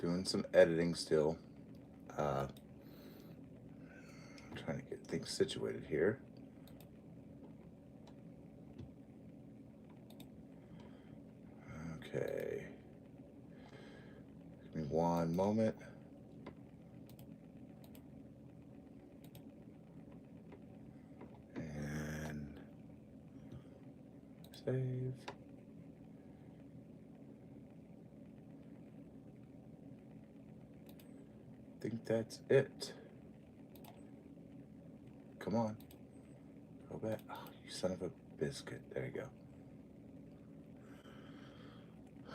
Doing some editing still. Trying to get things situated here. Okay. Give me one moment. And save. I think that's it. Come on. Go back. Oh, you son of a biscuit. There you go.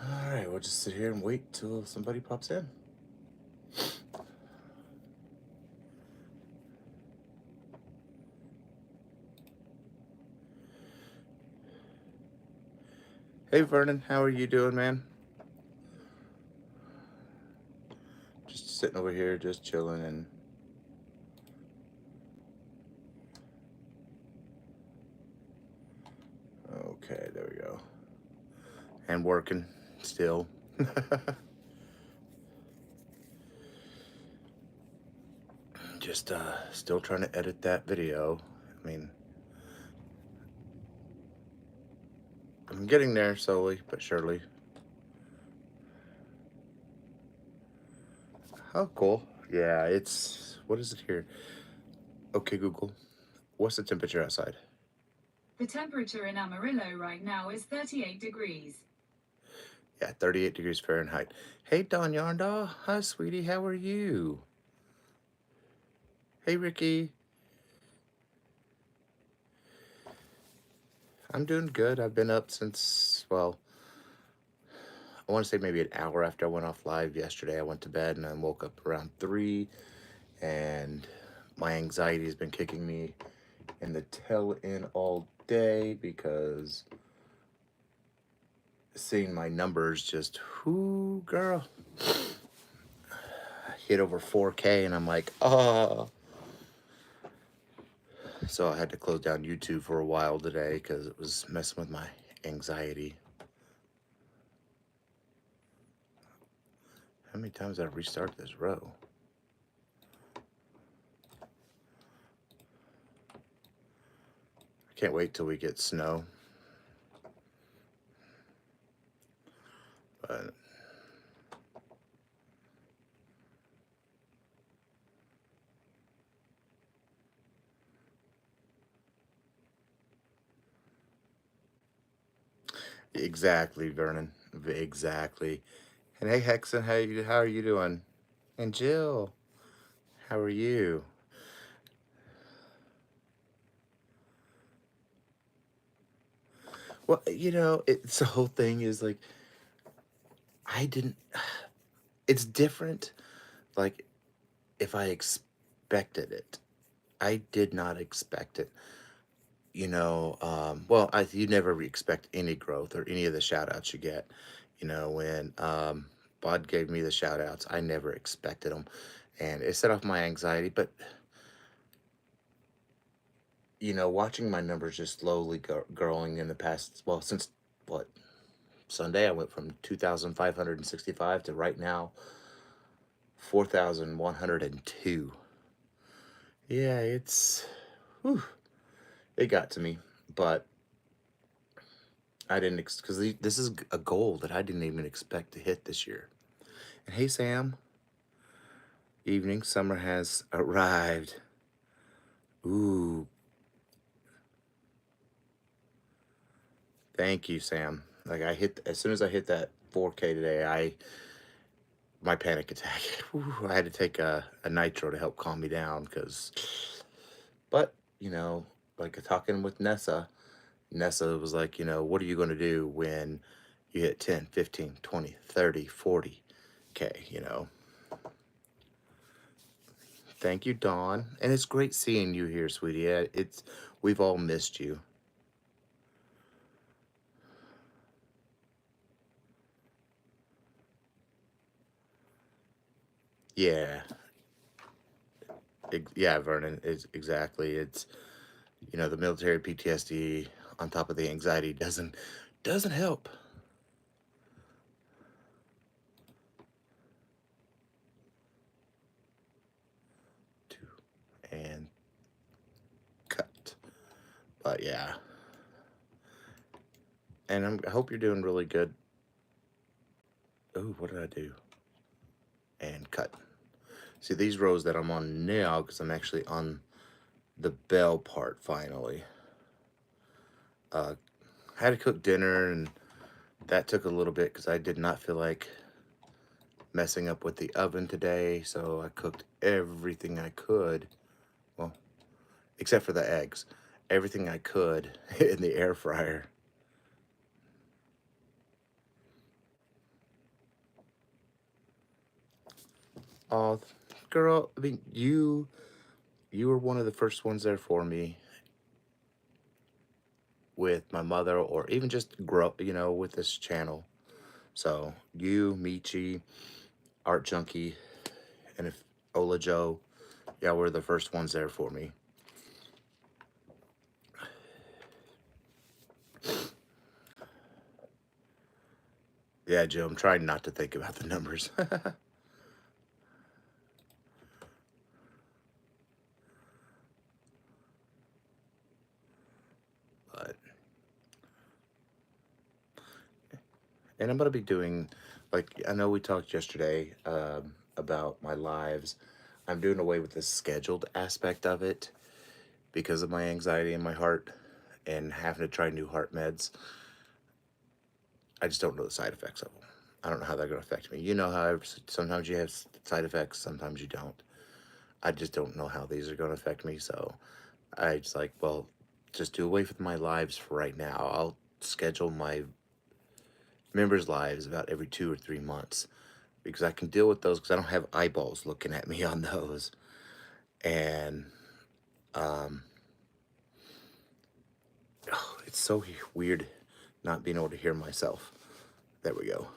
Alright, we'll just sit here and wait till somebody pops in. Hey Vernon, how are you doing, man? Just sitting over here, just chilling and okay, there we go. And working still. Just still trying to edit that video. I mean, I'm getting there slowly but surely. Oh, cool. Yeah, it's, what is it here? Okay, Google, what's the temperature outside? The temperature in Amarillo right now is 38 degrees. Yeah, 38 degrees Fahrenheit. Hey, Don Yarndaw. Hi, sweetie. How are you? Hey, Ricky. I'm doing good. I've been up since, well, I want to say maybe an hour after I went off live yesterday. I went to bed and I woke up around 3, and my anxiety has been kicking me in the tail end all day because seeing my numbers just, whoo, girl, hit over 4K, and I'm like, oh. So I had to close down YouTube for a while today because it was messing with my anxiety. How many times did I restart this row? I can't wait till we get snow. But exactly, Vernon. Exactly. And hey, Hexen, how are you doing? And Jill, how are you? Well, you know, it's the whole thing is like, I didn't, it's different. Like, if I expected it, I did not expect it. You know, well, you never expect any growth or any of the shout outs you get. You know, when Bod gave me the shout outs, I never expected them. And it set off my anxiety. But, you know, watching my numbers just slowly growing in the past, well, since what, Sunday, I went from 2,565 to right now 4,102. Yeah, whew, it got to me. But I didn't, because this is a goal that I didn't even expect to hit this year. And hey, Sam, evening, summer has arrived. Ooh, thank you, Sam. Like as soon as I hit that 4K today, my panic attack. Whew, I had to take a nitro to help calm me down but, you know, like talking with Nessa was like, you know, what are you going to do when you hit 10, 15, 20, 30, 40K, you know? Thank you, Dawn. And it's great seeing you here, sweetie. We've all missed you. Yeah. Yeah, Vernon, it's exactly. It's, you know, the military PTSD on top of the anxiety doesn't help. But yeah, and I hope you're doing really good. Oh, what did I do? And cut. See, these rows that I'm on now, because I'm actually on the bell part finally. Uh, had to cook dinner, and that took a little bit because I did not feel like messing up with the oven today. So I cooked everything I could. Well, except for the eggs. Everything I could in the air fryer. Oh, girl, I mean, you were one of the first ones there for me with my mother, or even just grow, with this channel. So you, Michi, Art Junkie, and if Ola Joe, yeah, were the first ones there for me. Yeah, Joe, I'm trying not to think about the numbers. But and I'm gonna be doing, like, I know we talked yesterday about my lives. I'm doing away with the scheduled aspect of it because of my anxiety in my heart and having to try new heart meds. I just don't know the side effects of them. I don't know how they're going to affect me. You know how sometimes you have side effects, sometimes you don't. I just don't know how these are going to affect me. So I just like, well, just do away with my lives for right now. I'll schedule my members' lives about every 2 or 3 months because I can deal with those because I don't have eyeballs looking at me on those. And um, oh, it's so weird not being able to hear myself. There we go.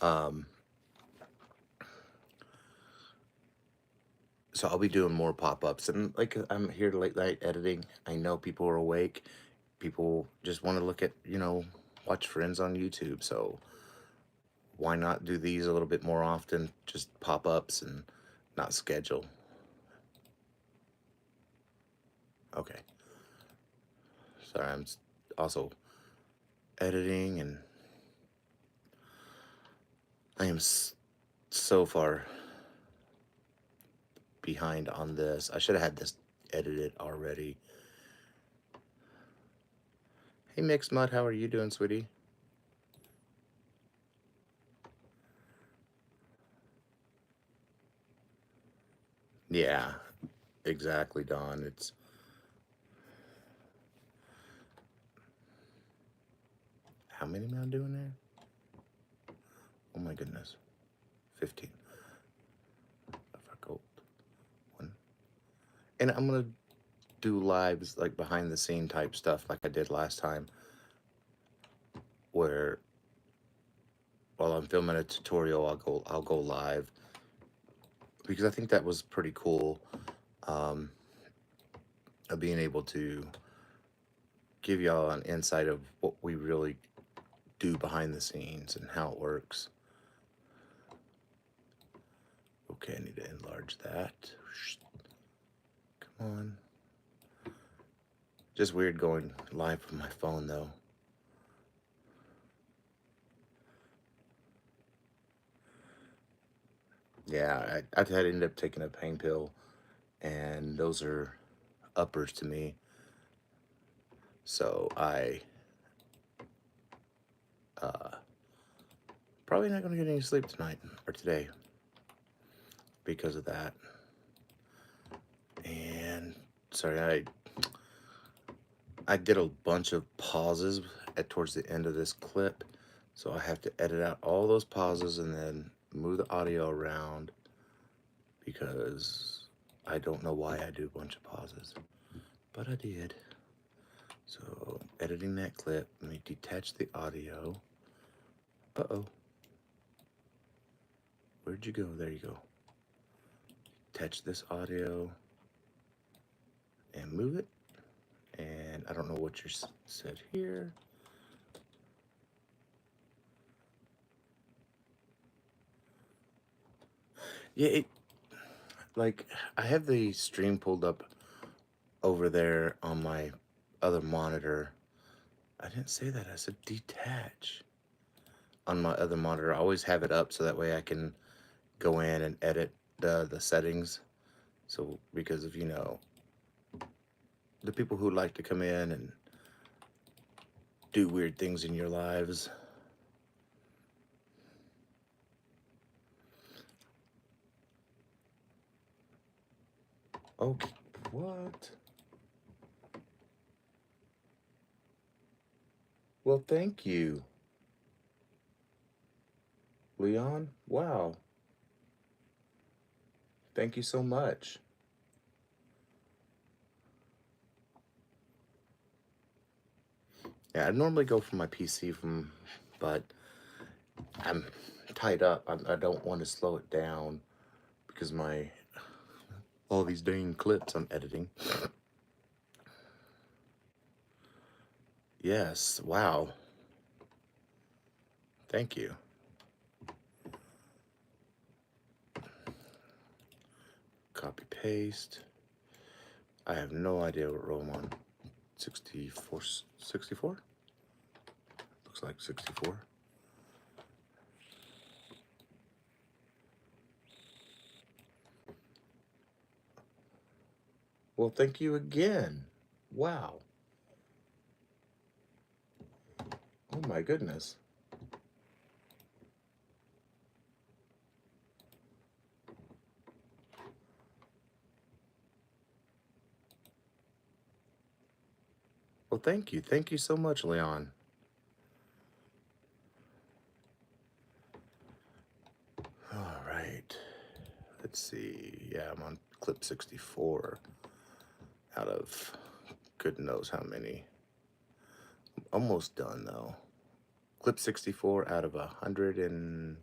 Um, so I'll be doing more pop-ups, and like I'm here late night editing. I know people are awake. People just want to look at, watch friends on YouTube. So why not do these a little bit more often? Just pop-ups and not schedule. Okay. Sorry, I'm also editing, and I am so far behind on this. I should have had this edited already. Hey, Mixed Mud, how are you doing, sweetie? Yeah, exactly, Don. It's how many am I doing there? Oh my goodness, 15. If I go one, and I'm gonna do lives like behind the scene type stuff like I did last time, where while I'm filming a tutorial, I'll go live because I think that was pretty cool. Um, of being able to give y'all an insight of what we really do behind the scenes and how it works. Okay, I need to enlarge that. Come on. Just weird going live from my phone though. Yeah, I had to end up taking a pain pill, and those are uppers to me. So I uh, probably not going to get any sleep tonight or today because of that. And sorry, I did a bunch of pauses towards the end of this clip, so I have to edit out all those pauses and then move the audio around because I don't know why I do a bunch of pauses, but I did. So editing that clip, let me detach the audio. Uh-oh. Where'd you go? There you go. Detach this audio and move it. And I don't know what you said here. Yeah, like I have the stream pulled up over there on my other monitor. I didn't say that. I said detach. On my other monitor, I always have it up so that way I can go in and edit the settings. So because of the people who like to come in and do weird things in your lives. Okay, what? Well, thank you, Leon. Wow. Thank you so much. Yeah, I normally go for my PC but I'm tied up. I don't want to slow it down because all these dang clips I'm editing. Yes, wow. Thank you. Copy paste. I have no idea what row I'm on. 64, 64? Looks like 64. Well, thank you again. Wow. Oh my goodness. Well, thank you. Thank you so much, Leon. All right. Let's see. Yeah, I'm on clip 64 out of good knows how many. Almost done though. Clip 64 out of 116,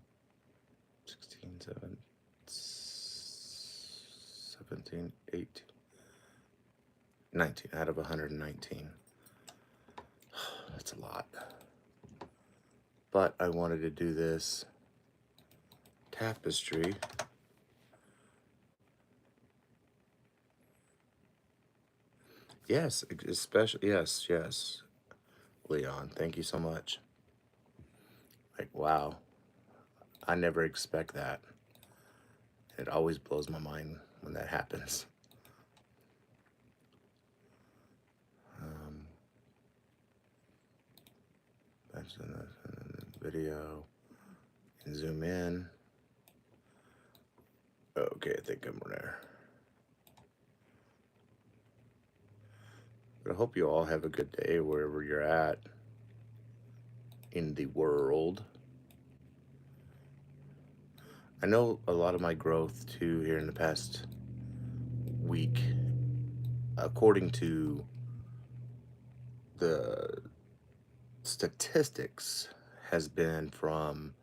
17, 18, 19 out of 119. That's a lot. But I wanted to do this tapestry. Yes, especially, yes, Leon. Thank you so much. Like, wow. I never expect that. It always blows my mind when that happens. That's in the video. And zoom in. Okay, I think I'm there. But I hope you all have a good day wherever you're at in the world. I know a lot of my growth too here in the past week, according to the statistics, has been from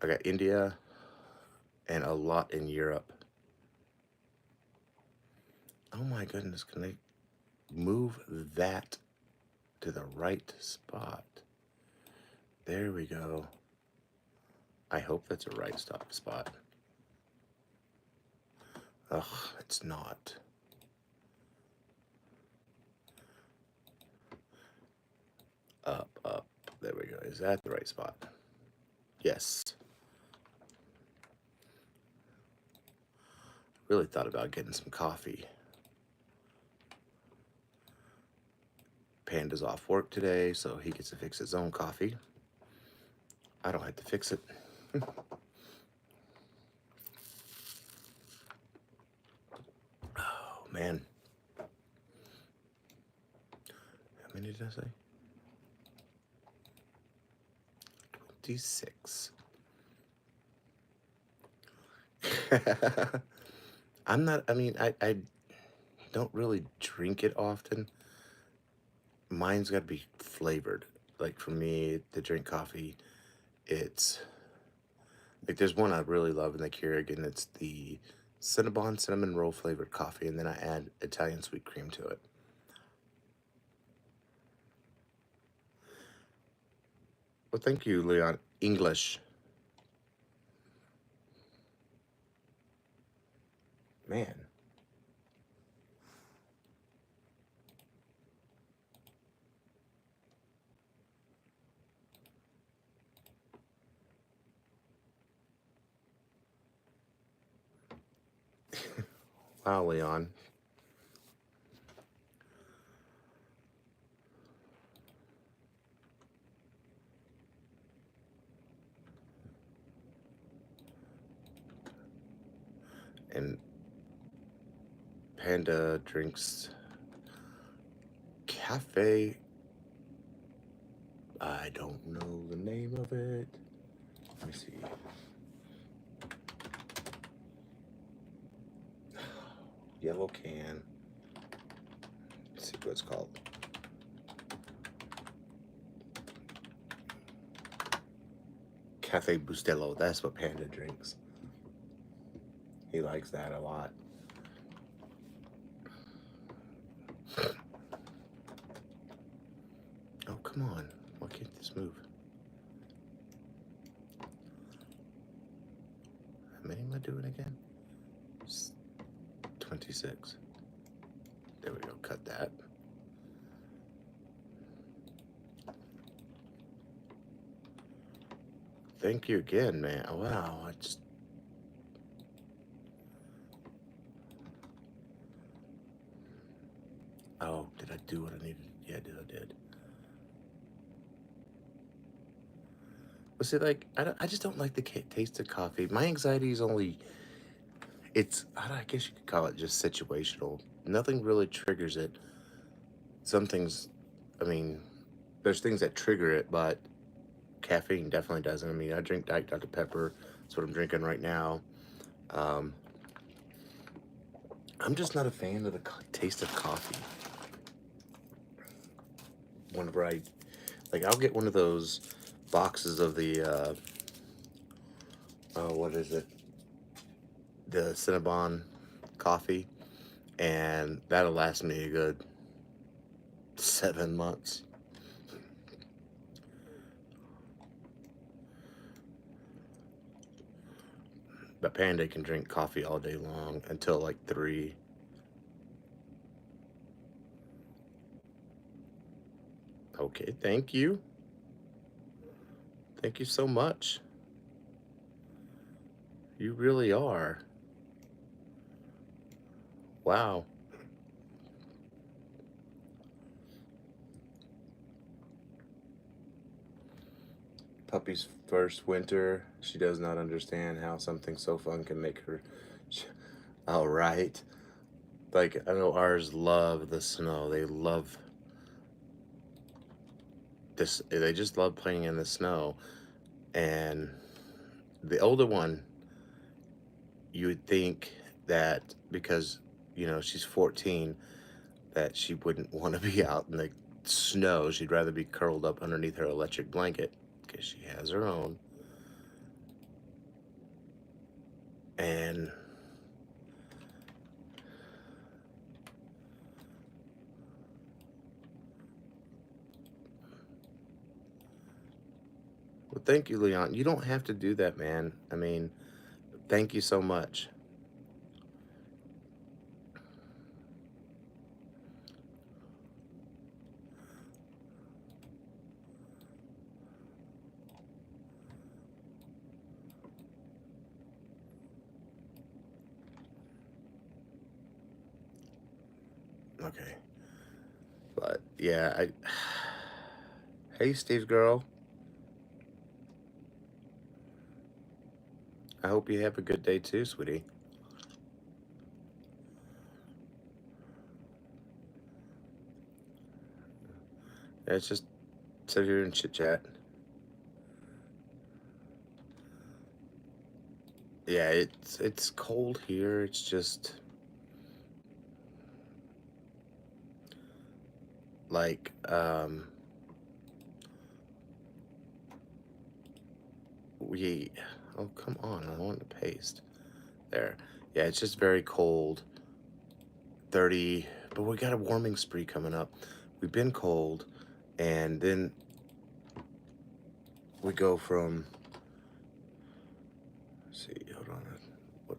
I got India and a lot in Europe. Oh my goodness, can they move that to the right spot? There we go. I hope that's a right spot. Ugh, it's not. Up. There we go. Is that the right spot? Yes. Really thought about getting some coffee. Panda's off work today, so he gets to fix his own coffee. I don't have to fix it. Oh, man. How many did I say? 26. I'm not, I don't really drink it often. Mine's got to be flavored. Like for me, to drink coffee, it's like there's one I really love in the Keurig, and it's the Cinnabon cinnamon roll flavored coffee, and then I add Italian sweet cream to it. Well, thank you, Leon. English. Man. pile, Leon. And Panda drinks cafe. I don't know the name of it. Let me see. Yellow can. Let's see what it's called. Cafe Bustelo. That's what Panda drinks. He likes that a lot. Oh, come on. Why can't this move? How many am I doing again? 26. There we go. Cut that. Thank you again, man. Wow. I just... Oh, did I do what I needed? Yeah, I did. But see, like, I just don't like the taste of coffee. My anxiety is only... It's, I guess you could call it just situational. Nothing really triggers it. Some things, I mean, there's things that trigger it, but caffeine definitely doesn't. I mean, I drink Diet Dr. Pepper. That's what I'm drinking right now. I'm just not a fan of the taste of coffee. Whenever I'll get one of those boxes of the, oh, what is it? The Cinnabon coffee, and that'll last me a good 7 months. But Panda can drink coffee all day long until like 3. Okay, thank you. Thank you so much. You really are. Wow. Puppy's first winter. She does not understand how something so fun can make her... All right. Like, I know ours love the snow. They love this. They just love playing in the snow. And the older one, you would think that because, she's 14, that she wouldn't want to be out in the snow. She'd rather be curled up underneath her electric blanket because she has her own. And well, thank you, Leon. You don't have to do that, man. I mean, thank you so much. Okay. But yeah, hey, Steve girl. I hope you have a good day too, sweetie. Let's just sit here and chit chat. Yeah, it's cold here. It's just like we... Oh, come on. I want to paste. There. Yeah, it's just very cold. 30, but we got a warming spree coming up. We've been cold, and then we go from... Let's see, hold on. What?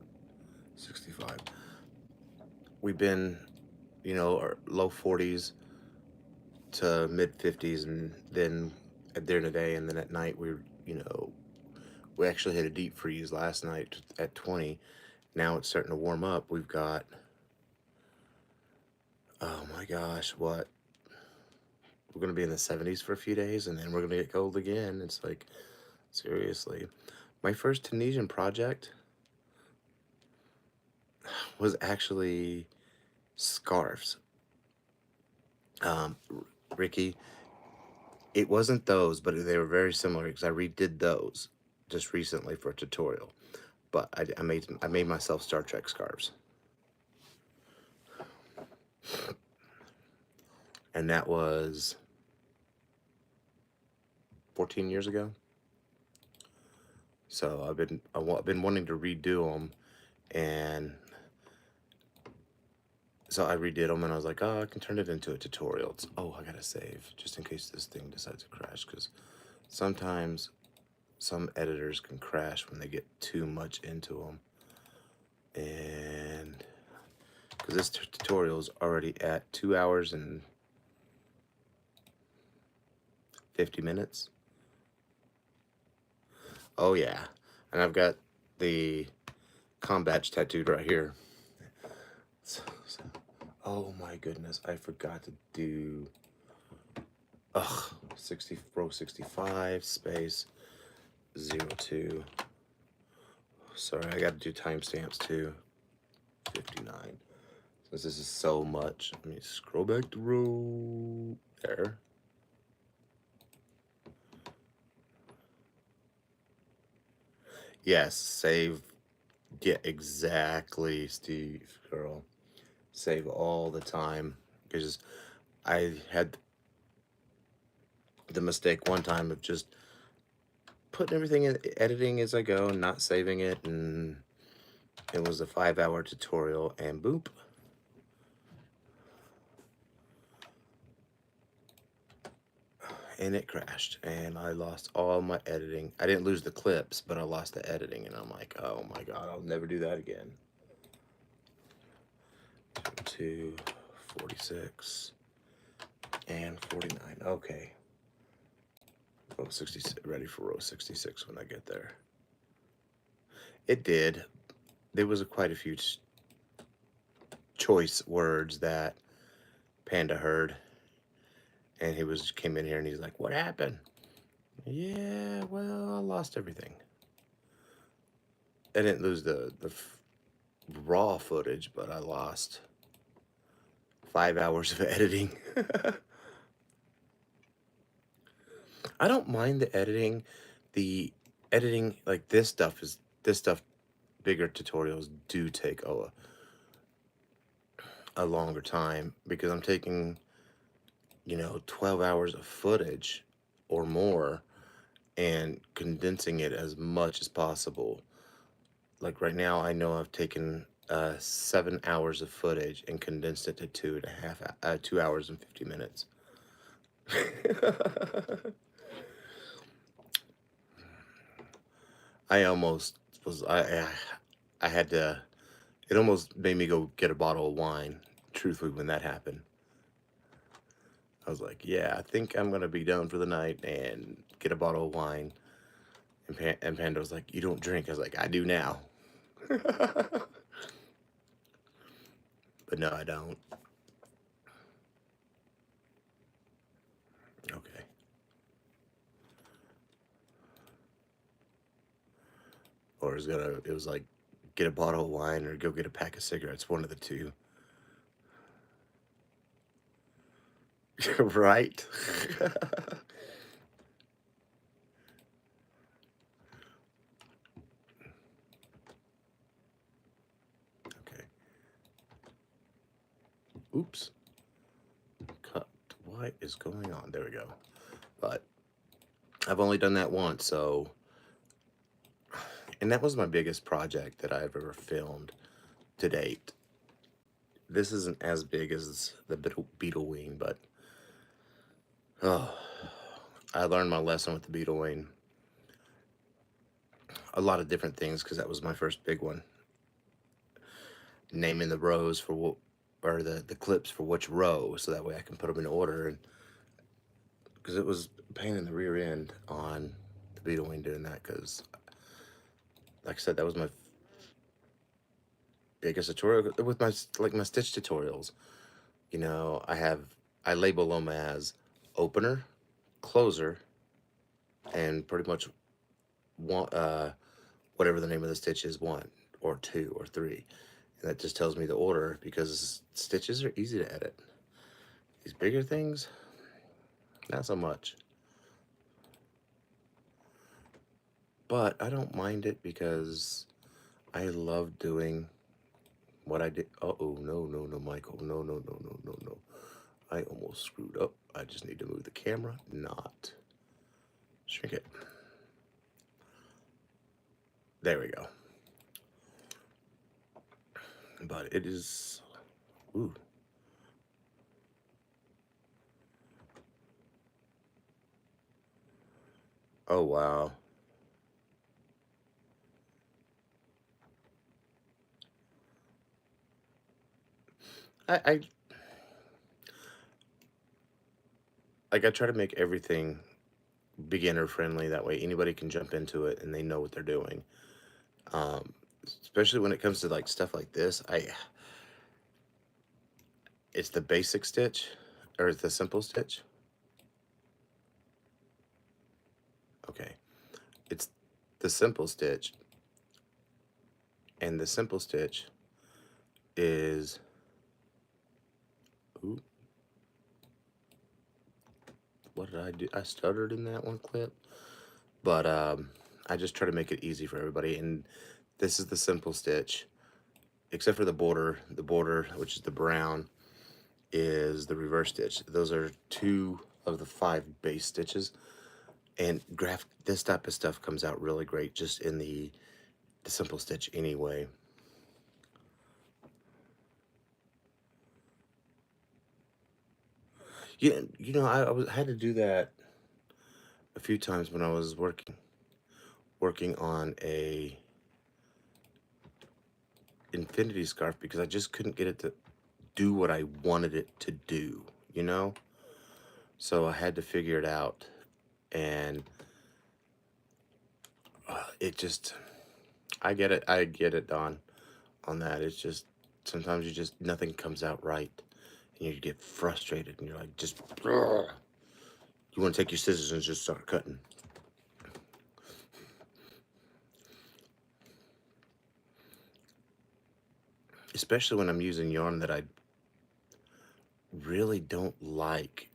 65. We've been, our low 40s to mid 50s, and then at the end of the day, and then at night we actually had a deep freeze last night at 20. Now it's starting to warm up. We've got Oh my gosh, what? We're gonna be in the 70s for a few days, and then we're gonna get cold again. It's like, seriously. My first Tunisian project was actually scarves. Um, Ricky, it wasn't those, but they were very similar because I redid those just recently for a tutorial. But I made myself Star Trek scarves, and that was 14 years ago. So I've been wanting to redo them, and so I redid them, and I was like, oh, I can turn it into a tutorial. Oh, I gotta save just in case this thing decides to crash, because sometimes some editors can crash when they get too much into them. And because this tutorial is already at 2 hours and 50 minutes. Oh yeah, and I've got the combat tattooed right here. So, oh my goodness, I forgot to do row 65 space 02. Sorry, I got to do timestamps too. 59. Since this is so much, let me scroll back to row there. Yes, save. Yeah, exactly, Steve, girl. Save all the time, because I had the mistake one time of just putting everything in editing as I go and not saving it, and it was a 5-hour tutorial, and boop, and it crashed, and I lost all my editing. I didn't lose the clips, but I lost the editing, and I'm like, oh my god, I'll never do that again. 2, 46, and 49. Okay. Row 66, ready for row 66 when I get there. It did. There was quite a few choice words that Panda heard, and he came in here and he's like, "What happened?" Yeah, well, I lost everything. I didn't lose the raw footage, but I lost 5 hours of editing. I don't mind the editing. The editing, like this stuff, bigger tutorials do take a longer time, because I'm taking, 12 hours of footage or more and condensing it as much as possible. Like right now, I know I've taken 7 hours of footage and condensed it to 2 hours and 50 minutes. I almost was, I had to, it almost made me go get a bottle of wine, truthfully, when that happened. I was like, yeah, I think I'm going to be done for the night and get a bottle of wine. And Panda was like, you don't drink. I was like, I do now. But no, I don't. Okay. Or it was like, get a bottle of wine or go get a pack of cigarettes, one of the two. Right? Okay. Oops. Cut. What is going on? There we go. But I've only done that once, so. And that was my biggest project that I've ever filmed to date. This isn't as big as the beetle wing, but oh, I learned my lesson with the beetle wing. A lot of different things, because that was my first big one. Naming the rows for what, or the clips for which row, so that way I can put them in order. And because it was a pain in the rear end on the beetle wing doing that, because like I said, that was my biggest tutorial with my stitch tutorials. You know, I label them as opener, closer, and pretty much one, whatever the name of the stitch is, one or two or three. And that just tells me the order because stitches are easy to edit. These bigger things, not so much. But I don't mind it because I love doing what I did. Uh-oh, no, no, no, Michael. No, no, no, no, no, no. I almost screwed up. I just need to move the camera, not shrink it. There we go. But it is, ooh. Oh, wow. I like I try to make everything beginner friendly. That way anybody can jump into it and they know what they're doing. Um, Especially when it comes to like stuff like this. It's the basic stitch or it's the simple stitch. Okay. It's the simple stitch, and the simple stitch is, ooh, what did I do? I stuttered in that one clip, but I just try to make it easy for everybody. And this is the simple stitch, except for the border. The border, which is the brown, is the reverse stitch. Those are two of the 5 base stitches. And this type of stuff comes out really great just in the simple stitch anyway. Yeah, you know, had to do that a few times when I was working on a infinity scarf because I just couldn't get it to do what I wanted it to do, you know? So I had to figure it out, and it just, I get it, Don, on that. It's just, sometimes nothing comes out right, and you get frustrated, and you're like, just, ugh. You want to take your scissors and just start cutting. Especially when I'm using yarn that I really don't like.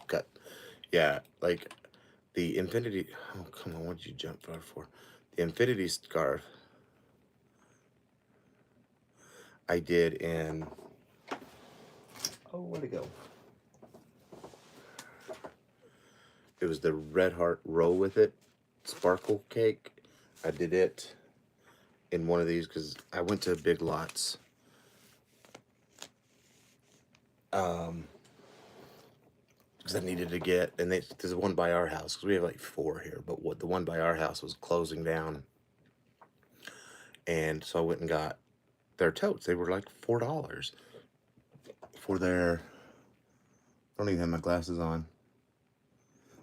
Cut. Yeah, like the infinity. Oh, come on, what did you jump for? The infinity scarf I did in. Oh, where'd it go? It was the Red Heart Roll With It sparkle cake. I did it in one of these because I went to Big Lots. Because I needed to get, and there's one by our house because we have like 4 here, but what the one by our house was closing down, and so I went and got their totes. They were like $4 for their. I don't even have my glasses on.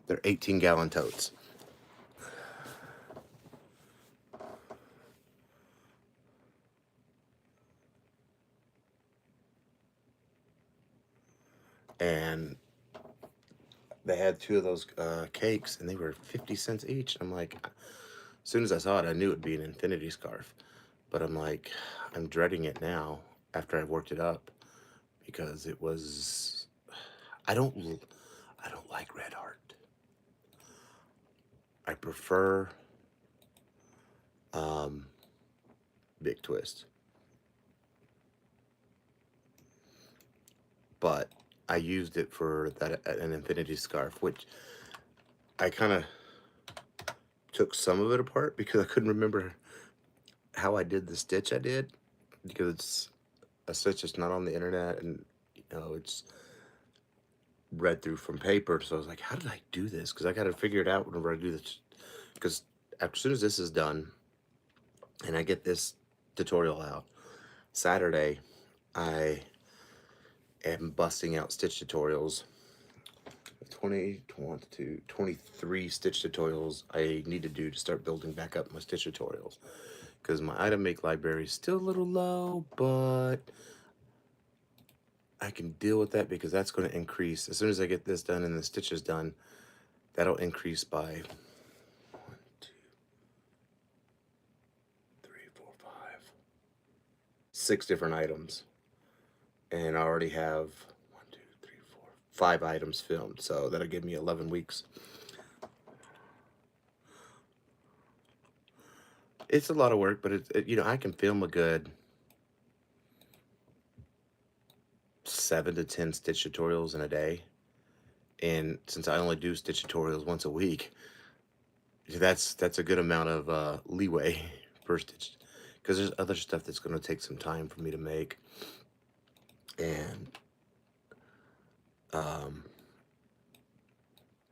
They're 18-gallon totes. And they had 2 of those cakes, and they were 50 cents each. I'm like, as soon as I saw it, I knew it'd be an infinity scarf. But I'm like, I'm dreading it now after I've worked it up because it was. I don't. I don't like Red Heart. I prefer Big Twist, but I used it for that an infinity scarf, which I kind of took some of it apart because I couldn't remember how I did the stitch I did because it's a stitch that's not on the internet, and you know it's read through from paper. So I was like, how did I do this? Because I got to figure it out whenever I do this. Because as soon as this is done and I get this tutorial out, Saturday I am busting out stitch tutorials. 23 stitch tutorials I need to do to start building back up my stitch tutorials. because my item make library is still a little low, but I can deal with that because that's going to increase. As soon as I get this done and the stitches done, that'll increase by 1, 2, 3, 4, 5, 6 different items. And I already have 1, 2, 3, 4, 5 items filmed. So that'll give me 11 weeks. It's a lot of work, but you know, I can film a good 7 to 10 stitch tutorials in a day. And since I only do stitch tutorials once a week, that's a good amount of leeway per stitch, because there's other stuff that's going to take some time for me to make, and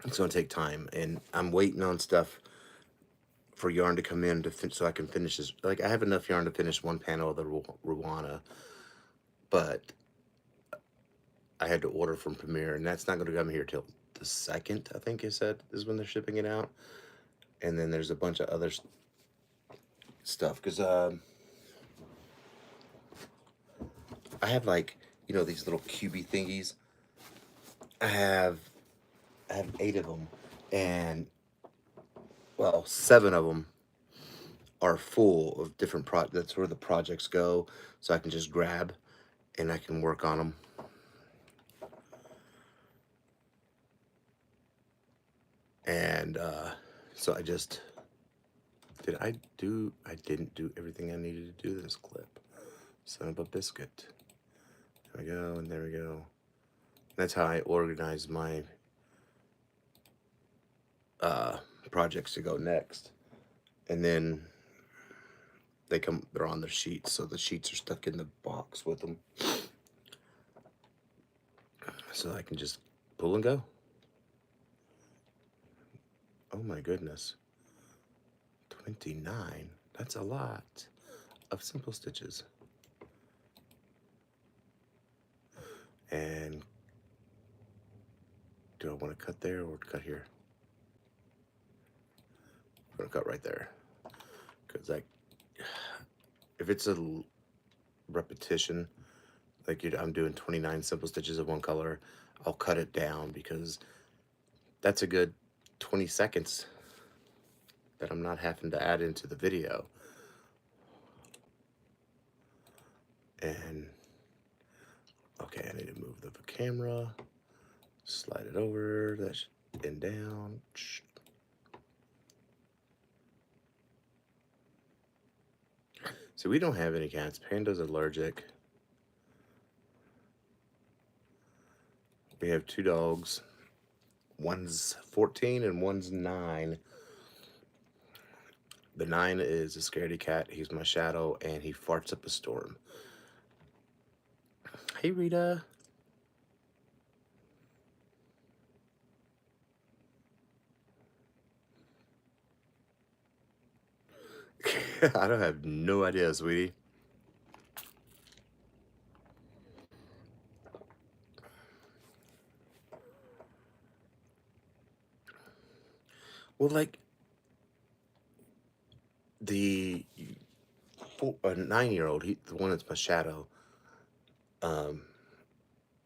it's going to take time, and I'm waiting on stuff for yarn to come in so I can finish this. Like, I have enough yarn to finish one panel of the Ruana, but I had to order from Premier, and that's not going to come here till the 2nd, I think it said, is when they're shipping it out. And then there's a bunch of other stuff, because I have, like, you know, these little cubey thingies. I have 8 of them, and well, 7 of them are full of different that's where the projects go, so I can just grab and I can work on them. And so I just I didn't do everything I needed to do this clip. Son of a biscuit. There we go, and there we go. That's how I organize my projects to go next. And then they're on their sheets, so the sheets are stuck in the box with them. So I can just pull and go. Oh my goodness. 29. That's a lot of simple stitches. And do I want to cut there or cut here? I'm going to cut right there. Because if it's a repetition, like I'm doing 29 simple stitches of one color, I'll cut it down, because that's a good 20 seconds that I'm not having to add into the video. And okay, I need to move the camera, slide it over, that's and down. So we don't have any cats. Panda's allergic. We have 2 dogs. One's 14 and one's 9. The 9 is a scaredy cat. He's my shadow, and he farts up a storm. Hey, Rita. I don't have no idea, sweetie. Well, like, the 9-year-old, the one that's my shadow,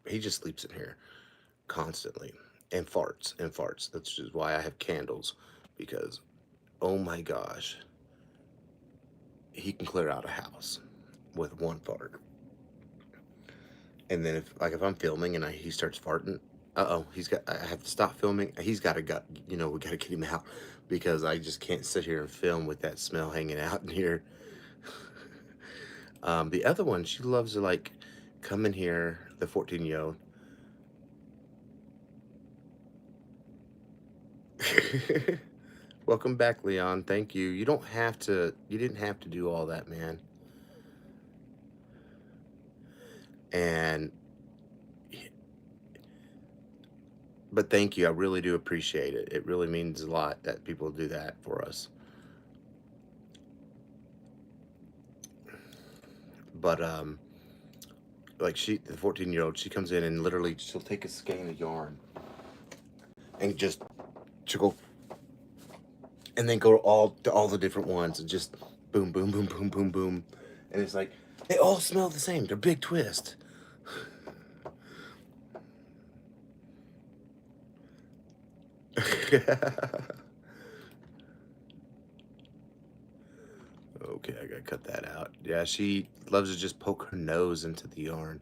he just sleeps in here constantly and farts and farts. That's just why I have candles, because, oh my gosh, he can clear out a house with one fart. And then if I'm filming and he starts farting, I have to stop filming. He's got to go, we got to get him out, because I just can't sit here and film with that smell hanging out in here. The other one, she loves to, like, come in here, the 14-year-old. Welcome back, Leon. Thank you. You didn't have to do all that, man. But thank you. I really do appreciate it. It really means a lot that people do that for us. But like, the 14-year-old, she comes in and literally she'll take a skein of yarn and she'll go and then go to all the different ones and just boom, boom, boom, boom, boom, boom. And it's like, they all smell the same. They're big twist. Okay, I gotta cut that out. Yeah, she loves to just poke her nose into the yarn.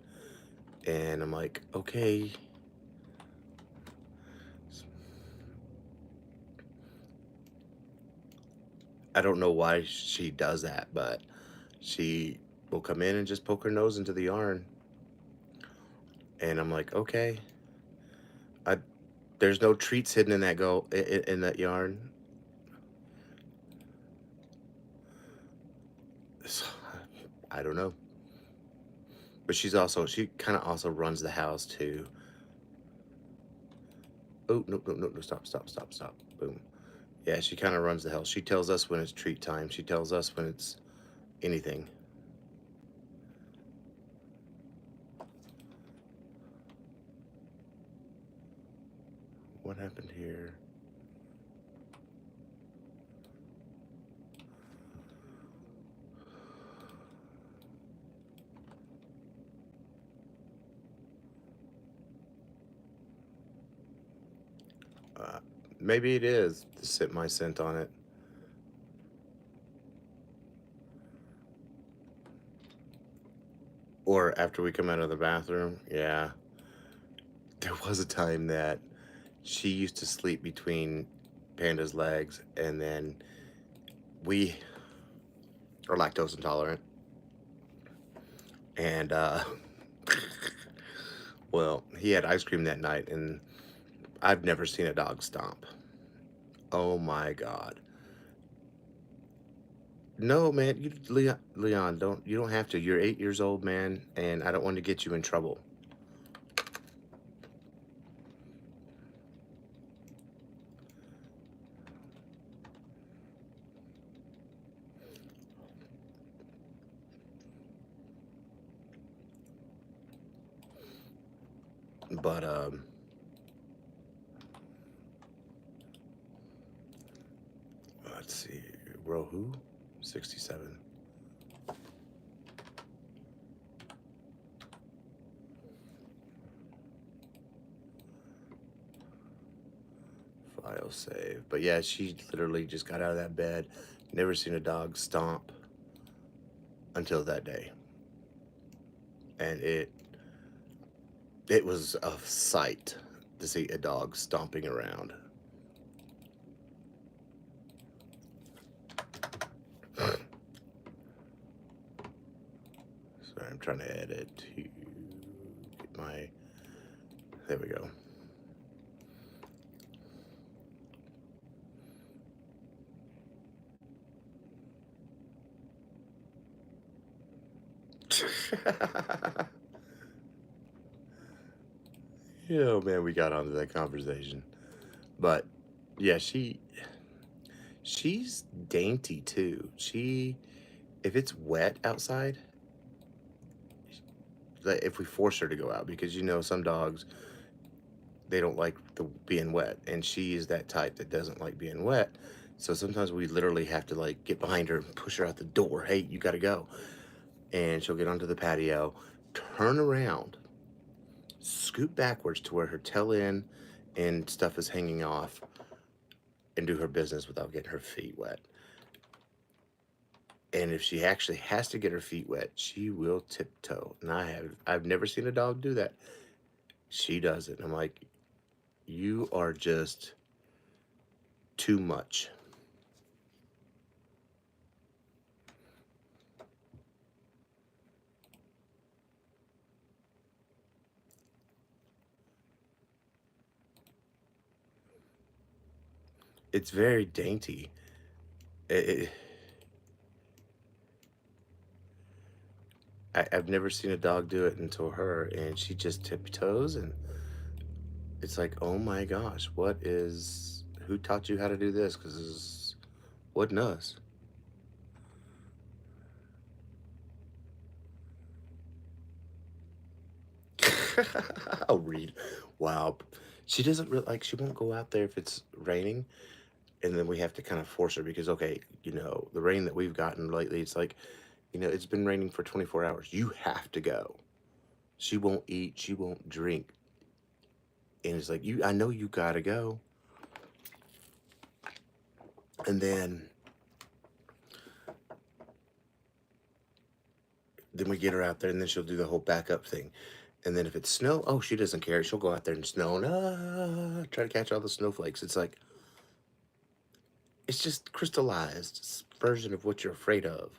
And I'm like, okay. I don't know why she does that, but she will come in and just poke her nose into the yarn. And I'm like, okay. I There's no treats hidden in that in that yarn. So, I don't know. But she kind of also runs the house too. Oh, no, no, no, no, stop, stop, stop, stop. Boom. Yeah, she kind of runs the house. She tells us when it's treat time. She tells us when it's anything. What happened here? Uh, Maybe it is to sit my scent on it. Or after we come out of the bathroom. Yeah. There was a time that she used to sleep between Panda's legs, and then we are lactose intolerant. And, well, he had ice cream that night, and I've never seen a dog stomp. Oh my God. No, man, Leon, you don't have to. You're 8 years old, man, and I don't want to get you in trouble. But let's see, Rohu, 67. File save. But yeah, she literally just got out of that bed. Never seen a dog stomp until that day, and it was a sight to see a dog stomping around. Sorry, I'm trying to edit to get my. There we go. Yeah, man, we got onto that conversation. But yeah, she's dainty too. If it's wet outside, like if we force her to go out, because some dogs, they don't like being wet, and she is that type that doesn't like being wet. So sometimes we literally have to like get behind her and push her out the door. Hey, you got to go. And she'll get onto the patio, turn around, scoot backwards to where her tail end and stuff is hanging off, and do her business without getting her feet wet. And if she actually has to get her feet wet, she will tiptoe. And I've never seen a dog do that. She does it. And I'm like, you are just too much. It's very dainty. It, I've never seen a dog do it until her, and she just tiptoes, and it's like, oh my gosh, who taught you how to do this? Because this wasn't us. I'll read. Wow. She doesn't really like, she won't go out there if it's raining. and then we have to kind of force her because, okay, you know, the rain that we've gotten lately, it's like, you know, it's been raining for 24 hours. You have to go. She won't eat, she won't drink. And it's like, I know you gotta go. And then we get her out there, and then she'll do the whole backup thing. And then if it's snow, oh, she doesn't care. She'll go out there and snow and try to catch all the snowflakes. It's like, it's just crystallized version of what you're afraid of.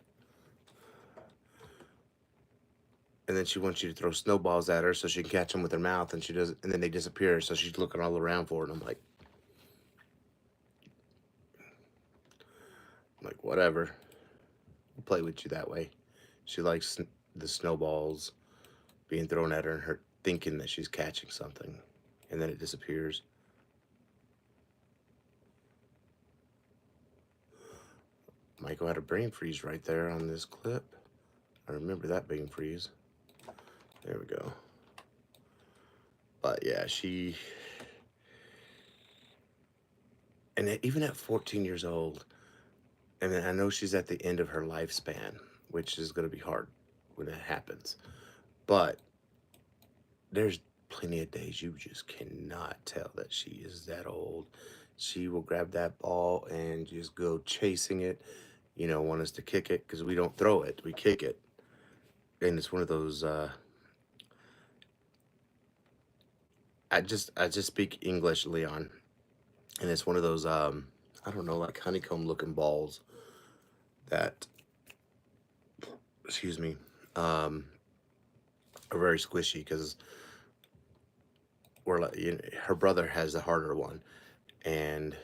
And then she wants you to throw snowballs at her so she can catch them with her mouth, and she does, and then they disappear. So she's looking all around for it. And I'm like, whatever. We'll play with you that way. She likes the snowballs being thrown at her and her thinking that she's catching something, and then it disappears. Michael had a brain freeze right there on this clip. I remember that brain freeze. There we go. But yeah, and even at 14 years old, and I know she's at the end of her lifespan, which is going to be hard when that happens. But there's plenty of days you just cannot tell that she is that old. She will grab that ball and just go chasing it. You know, want us to kick it because we don't throw it, we kick it. And it's one of those. I just speak English, Leon, and it's one of those. I don't know, like honeycomb looking balls that, excuse me, um, are very squishy because we're like, you know, her brother has the harder one, and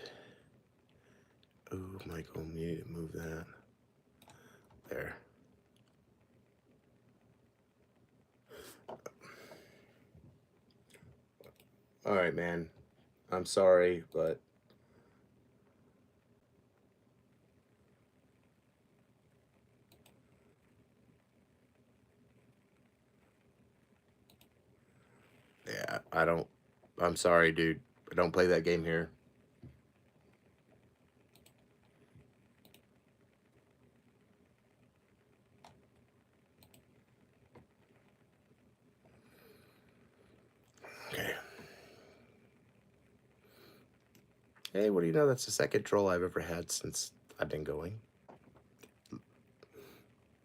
oh, Michael, you need to move that there. All right, man. I'm sorry, but yeah, I don't. I'm sorry, dude. I don't play that game here. Okay. Hey, what do you know? That's the second troll I've ever had since I've been going.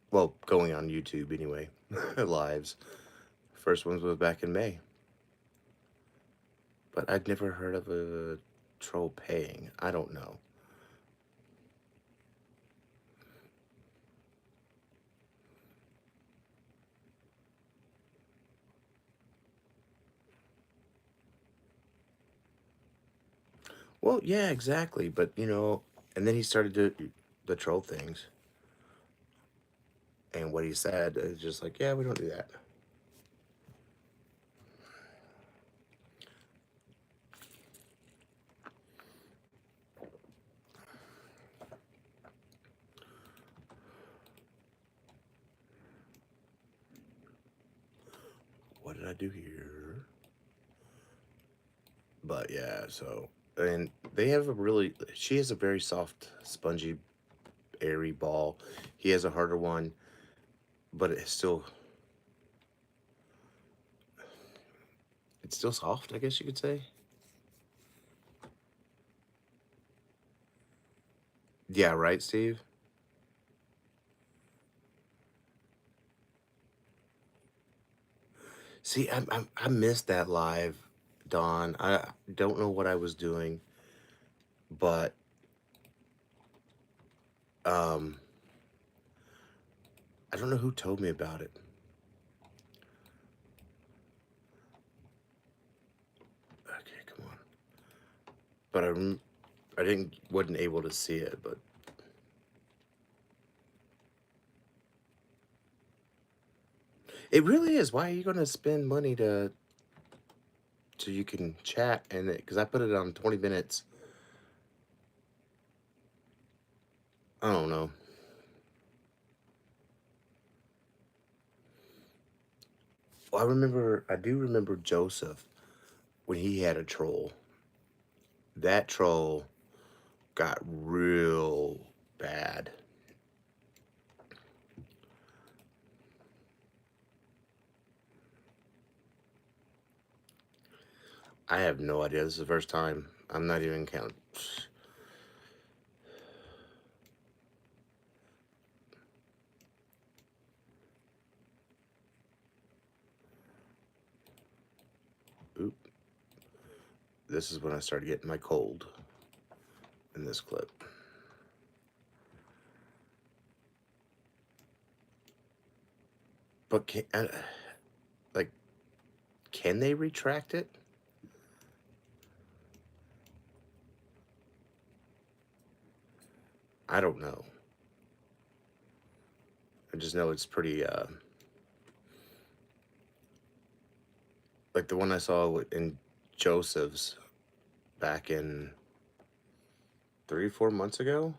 Well, going on YouTube anyway. Lives. First ones was back in May. But I'd never heard of a troll paying. I don't know. Well, yeah, exactly. But, you know, and then he started to the troll things. And what he said is just like, yeah, we don't do that. What did I do here? But yeah, so, and they have a really, she has a very soft, spongy, airy ball. He has a harder one, but it's still soft, I guess you could say. Yeah, right, Steve? See, I missed that live, Dawn. I don't know what I was doing, but um, I don't know who told me about it. Okay, come on. But I didn't wasn't able to see it, but it really is. Why are you gonna spend money to so you can chat and it? Because I put it on 20 minutes. I don't know. Well, I do remember Joseph when he had a troll. That troll got real bad. I have no idea. This is the first time. I'm not even counting. Oop. This is when I started getting my cold in this clip. But like, can they retract it? I don't know. I just know it's pretty, like the one I saw in Joseph's back in 3, 4 months ago.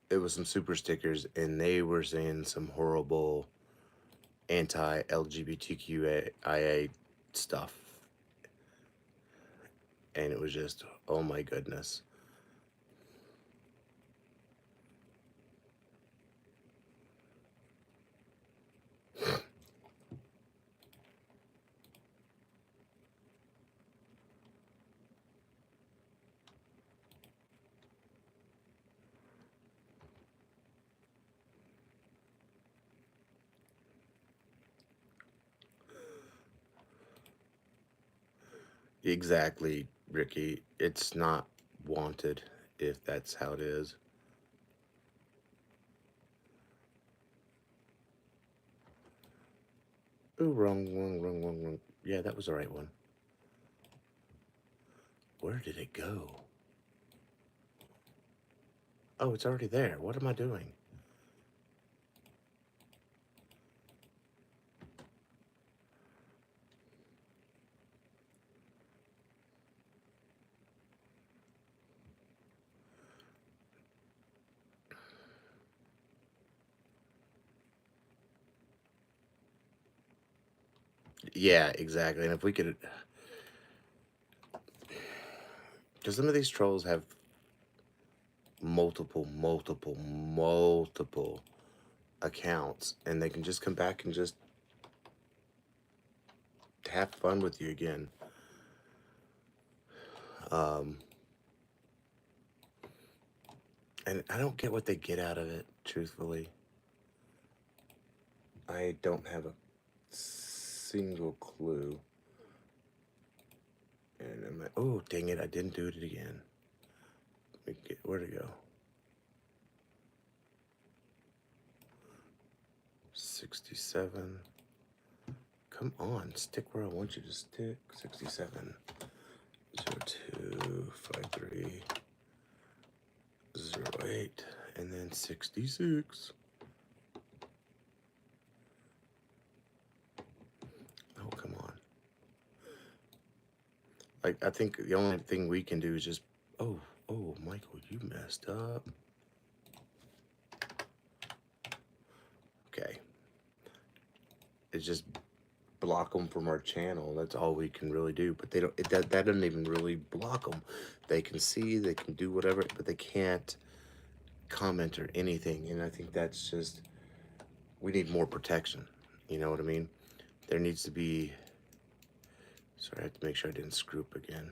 It was some super stickers, and they were saying some horrible anti-LGBTQIA stuff, and it was just, oh my goodness. Exactly, Ricky. It's not wanted if that's how it is. Ooh, wrong. Yeah, that was the right one. Where did it go? Oh, it's already there. What am I doing? Yeah, exactly. And if we could, because some of these trolls have multiple accounts, and they can just come back and just have fun with you again. Um, and I don't get what they get out of it, truthfully. I don't have a single clue. And I'm like, oh, dang it, I didn't do it again. Where'd it go? 67. Come on, stick where I want you to stick. 67. 0253 08, and then 66. Oh, come on. Like, I think the only thing we can do is just, oh, Michael, you messed up. Okay. It's just block them from our channel. That's all we can really do. But they don't. That doesn't even really block them. They can see, they can do whatever, but they can't comment or anything. And I think that's just, we need more protection. You know what I mean? There needs to be. Sorry, I have to make sure I didn't screw up again.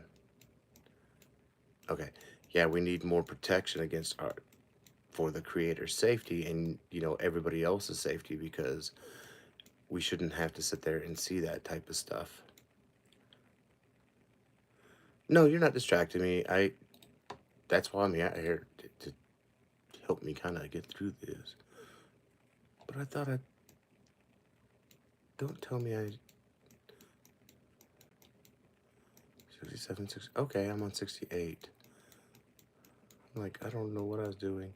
Okay. Yeah, we need more protection against our, for the creator's safety and, everybody else's safety, because we shouldn't have to sit there and see that type of stuff. No, you're not distracting me. That's why I'm here to help me kind of get through this. But I thought don't tell me 67, 6. Okay, I'm on 68. I'm like, I don't know what I was doing.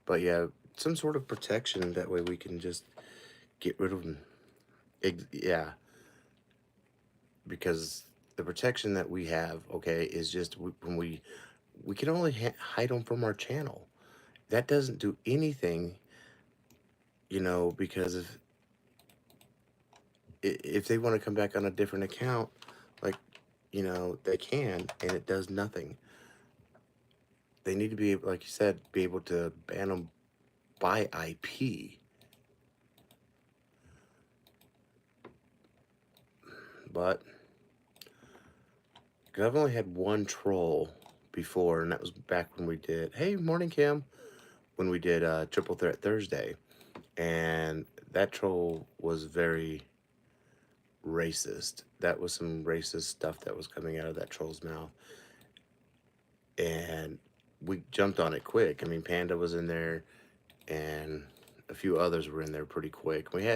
But yeah, some sort of protection. That way we can just get rid of them. Yeah. Because the protection that we have, okay, is just when we can only hide them from our channel. That doesn't do anything, because if they want to come back on a different account, like, they can, and it does nothing. They need to be, like you said, be able to ban them by IP. But 'cause I've only had one troll before, and that was back when we did. Hey, morning, Kim. When we did Triple Threat Thursday, and that troll was very racist. That was some racist stuff that was coming out of that troll's mouth, and we jumped on it quick. I mean, Panda was in there, and a few others were in there pretty quick. We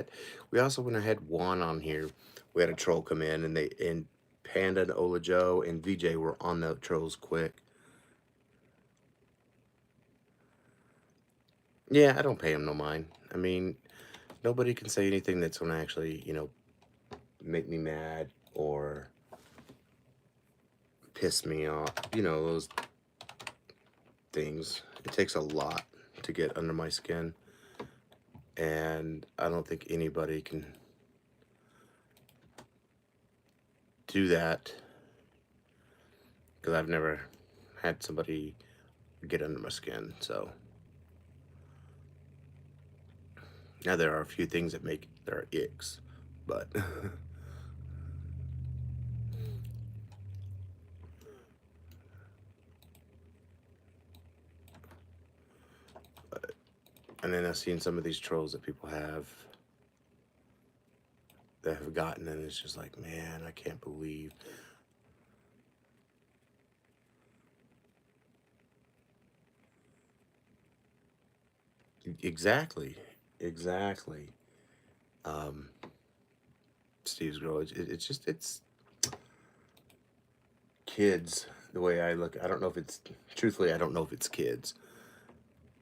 also, when I had Juan on here, we had a troll come in, and Panda and Ola Joe and VJ were on the trolls quick. Yeah, I don't pay him no mind. I mean, nobody can say anything that's gonna actually, make me mad or piss me off. Those things. It takes a lot to get under my skin, and I don't think anybody can do that because I've never had somebody get under my skin. So now there are a few things that make there are icks, but and then I've seen some of these trolls that people have gotten, and it's just like, man, I can't believe. Exactly, exactly. Um, Steve's girl. It's kids. The way I look, I don't know if it's truthfully, I don't know if it's kids.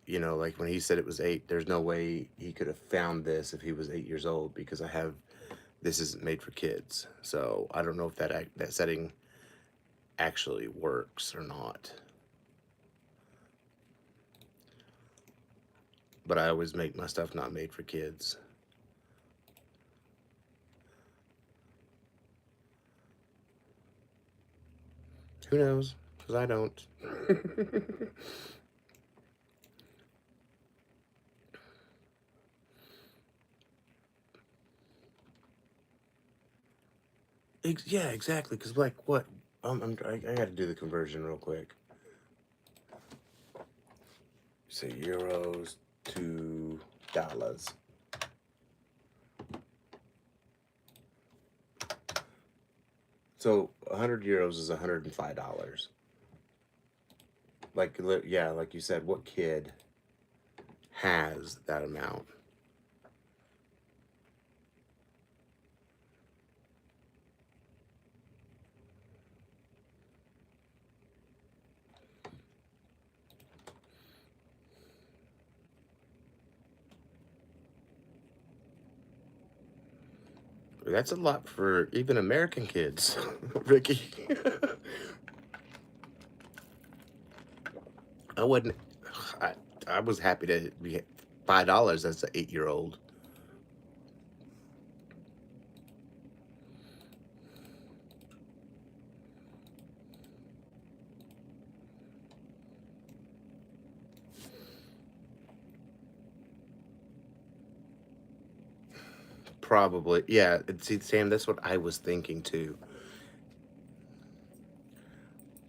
Like when he said it was 8, there's no way he could have found this if he was 8 years old because this isn't made for kids. So I don't know if that setting actually works or not. But I always make my stuff not made for kids. Who knows? Because I don't. Yeah, exactly. Because like what? I got to do the conversion real quick. Say euros to dollars. So 100 euros is $105. Yeah, like you said, what kid has that amount? That's a lot for even American kids, Ricky. I wouldn't. I I was happy to be $5 as an 8-year-old. Probably, yeah. See, Sam, that's what I was thinking too.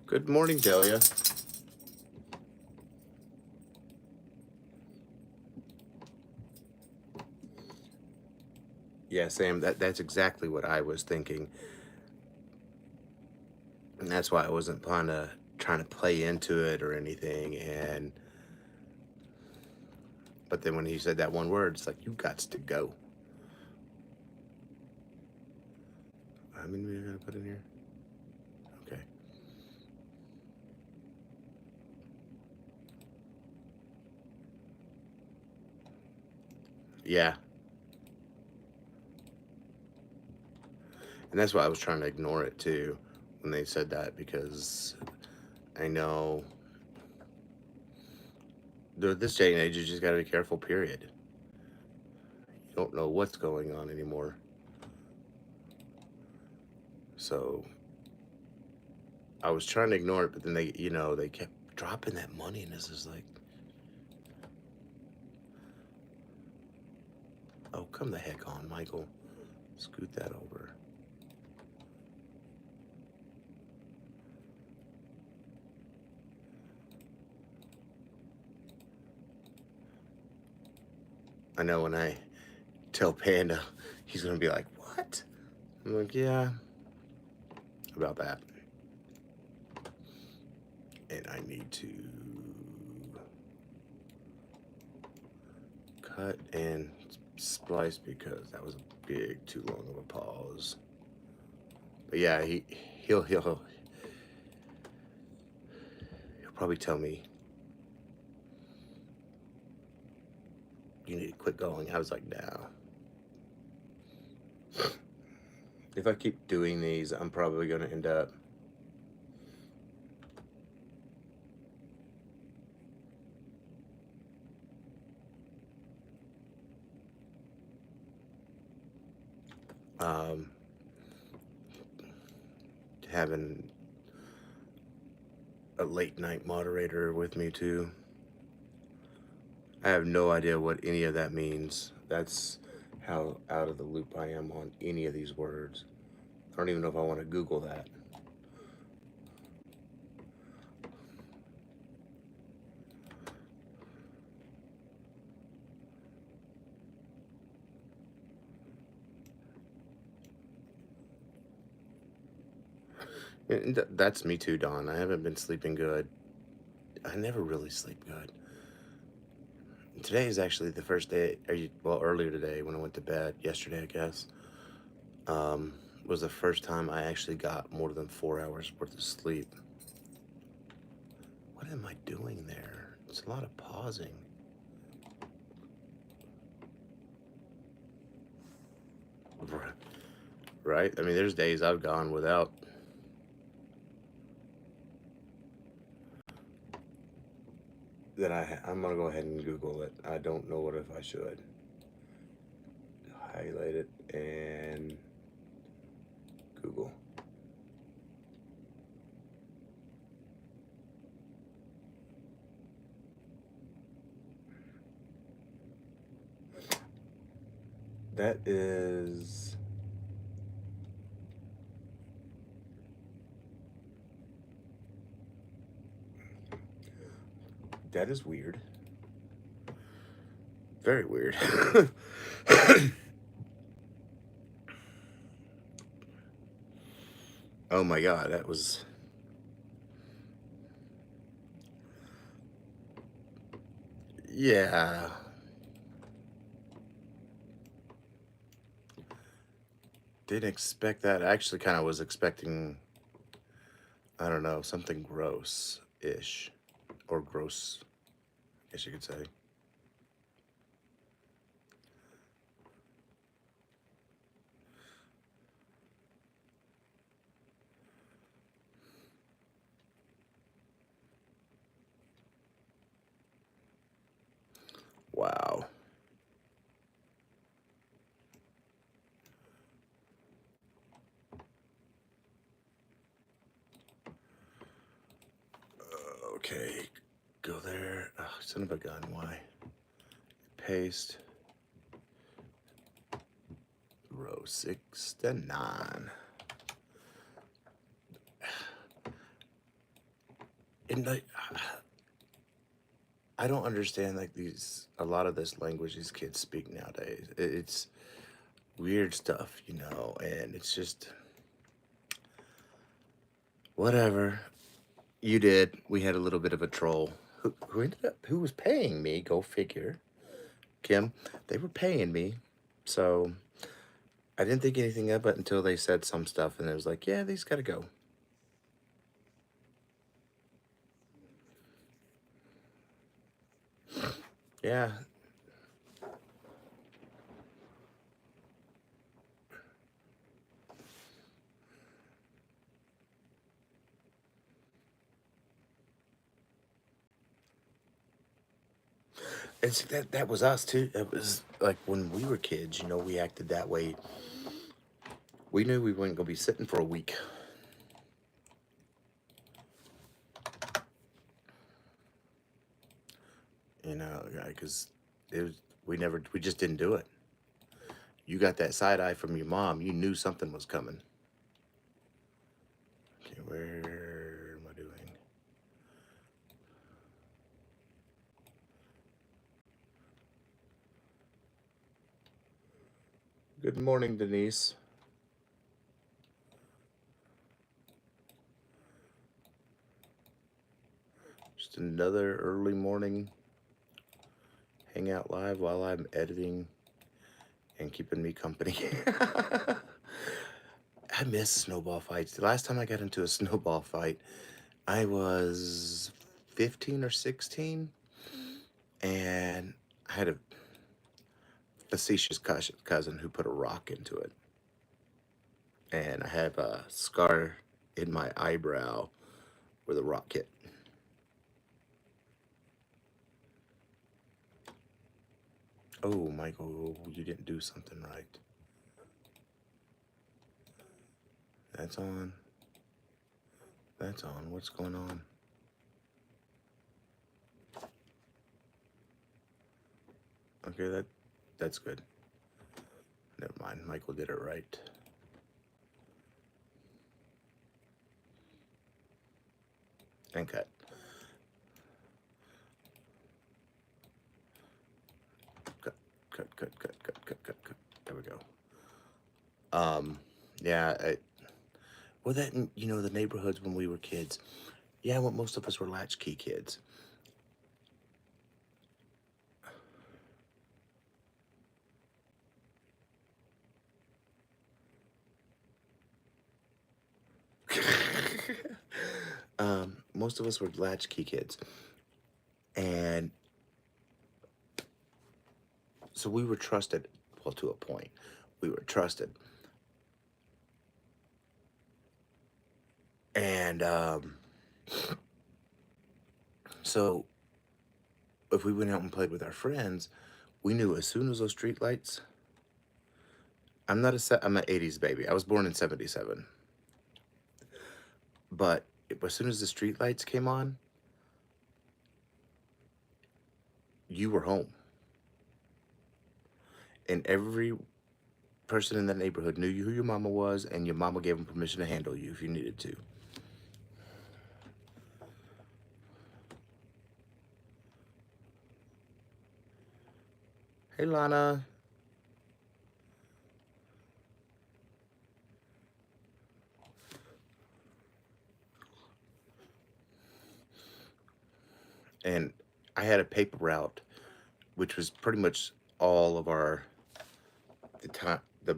Good morning, Delia. Yeah, Sam, that's exactly what I was thinking, and that's why I wasn't trying to play into it or anything. And but then when he said that one word, it's like you got to go. How many we gonna put in here? Okay. Yeah, and that's why I was trying to ignore it too when they said that because I know this day and age you just got to be careful. Period. You don't know what's going on anymore. So I was trying to ignore it, but then they kept dropping that money, and this is like, oh, come the heck on, Michael. Scoot that over. I know when I tell Panda, he's gonna be like, what? I'm like, yeah, about that. And I need to cut and splice because that was a big, too long of a pause. But yeah, he'll probably tell me you need to quit going. I was like, no. If I keep doing these, I'm probably gonna end up having a late night moderator with me too. I have no idea what any of that means. That's how out of the loop I am on any of these words. I don't even know if I want to Google that. And that's me too, Dawn. I haven't been sleeping good. I never really sleep good. Today is actually the first day, well, earlier today when I went to bed, yesterday, I guess, was the first time I actually got more than 4 hours worth of sleep. What am I doing there? It's a lot of pausing. Right? I mean, there's days I've gone without. I'm gonna go ahead and Google it. I don't know what if I should. Highlight it and Google. That is weird. Very weird. Oh my god, that was. Yeah. Didn't expect that. I actually kind of was expecting, I don't know, something gross ish. Or gross, I guess you could say. Wow. Okay, go there. Oh, son of a gun, why? Paste. Row 6 to 9. And I don't understand like a lot of this language these kids speak nowadays. It's weird stuff, and it's just whatever. You did. We had a little bit of a troll who was paying me. Go figure. Kim, they were paying me, so I didn't think anything of it until they said some stuff, and it was like, yeah, these gotta go. Yeah. It's that was us too. It was like when we were kids, we acted that way. We knew we weren't gonna be sitting for a week. you know, because it was we just didn't do it. You got that side eye from your mom. You knew something was coming. Okay, where am I doing? Good morning, Denise. Just another early morning hangout live while I'm editing and keeping me company. I miss snowball fights. The last time I got into a snowball fight, I was 15 or 16, and I had a facetious cousin who put a rock into it. And I have a scar in my eyebrow where the rock hit. Oh, Michael, you didn't do something right. That's on. That's on. What's going on? Okay, that's good. Never mind. Michael did it right. And cut. Cut. Cut. Cut. Cut. Cut. Cut. Cut. Cut. There we go. Yeah. Well, that you know the neighborhoods when we were kids. Yeah, well, most of us were latchkey kids. Most of us were latchkey kids, and so we were trusted. Well, to a point, we were trusted, and so if we went out and played with our friends, we knew as soon as those street lights. I'm an '80s baby. I was born in '77, but as soon as the street lights came on, you were home, and every person in that neighborhood knew who your mama was, and your mama gave them permission to handle you if you needed to. Hey, Lana. And I had a paper route, which was pretty much all of our the time the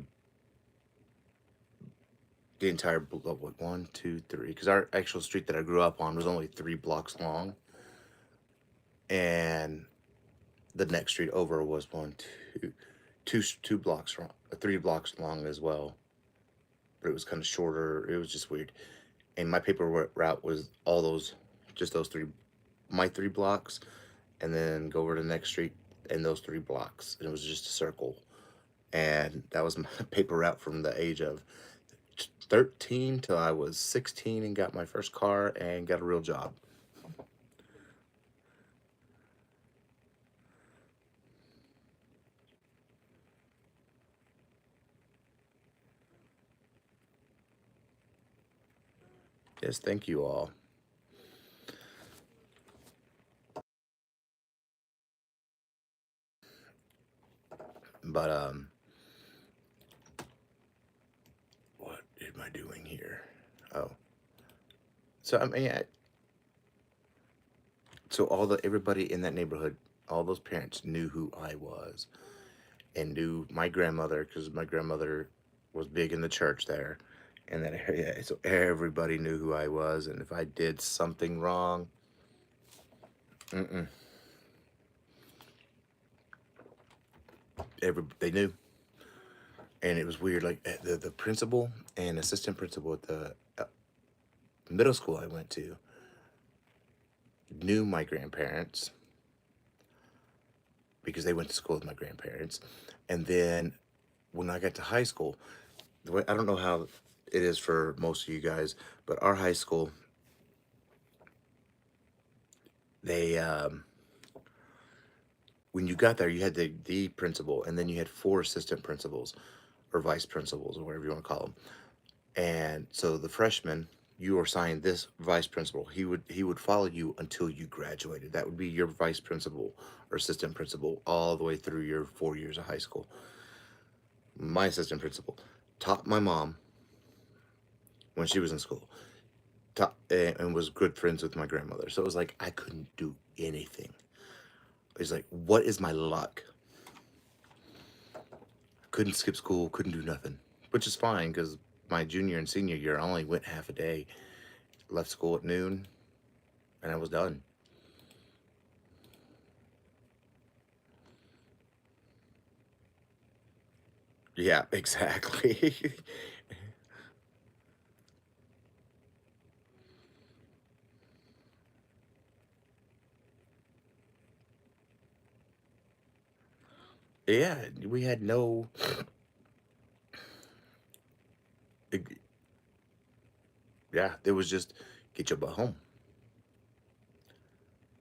entire block. What, 1, 2, 3? Because our actual street that I grew up on was only 3 blocks long, and the next street over was two blocks long, 3 blocks long as well. But it was kind of shorter. It was just weird. And my paper route was all just those my 3 blocks, and then go over to the next street and those 3 blocks, and it was just a circle. And that was my paper route from the age of 13 till I was 16 and got my first car and got a real job. Yes, thank you all. But what am I doing here? Oh, so I mean, so everybody in that neighborhood, all those parents knew who I was and knew my grandmother because my grandmother was big in the church there in that area. So everybody knew who I was, and if I did something wrong, mm-mm, they knew. And it was weird. Like the principal and assistant principal at the middle school I went to knew my grandparents because they went to school with my grandparents. And then when I got to high school, the way I don't know how it is for most of you guys, but our high school, they when you got there, you had the principal, and then you had four assistant principals or vice principals or whatever you want to call them. And so the freshman, you were assigned this vice principal. He would follow you until you graduated. That would be your vice principal or assistant principal all the way through your 4 years of high school. My assistant principal taught my mom when she was in school, and was good friends with my grandmother. So it was like I couldn't do anything. It's like, what is my luck? Couldn't skip school, couldn't do nothing, which is fine because my junior and senior year I only went half a day, left school at noon, and I was done. Yeah, exactly. Yeah, we had no. Yeah, it was just get your butt home,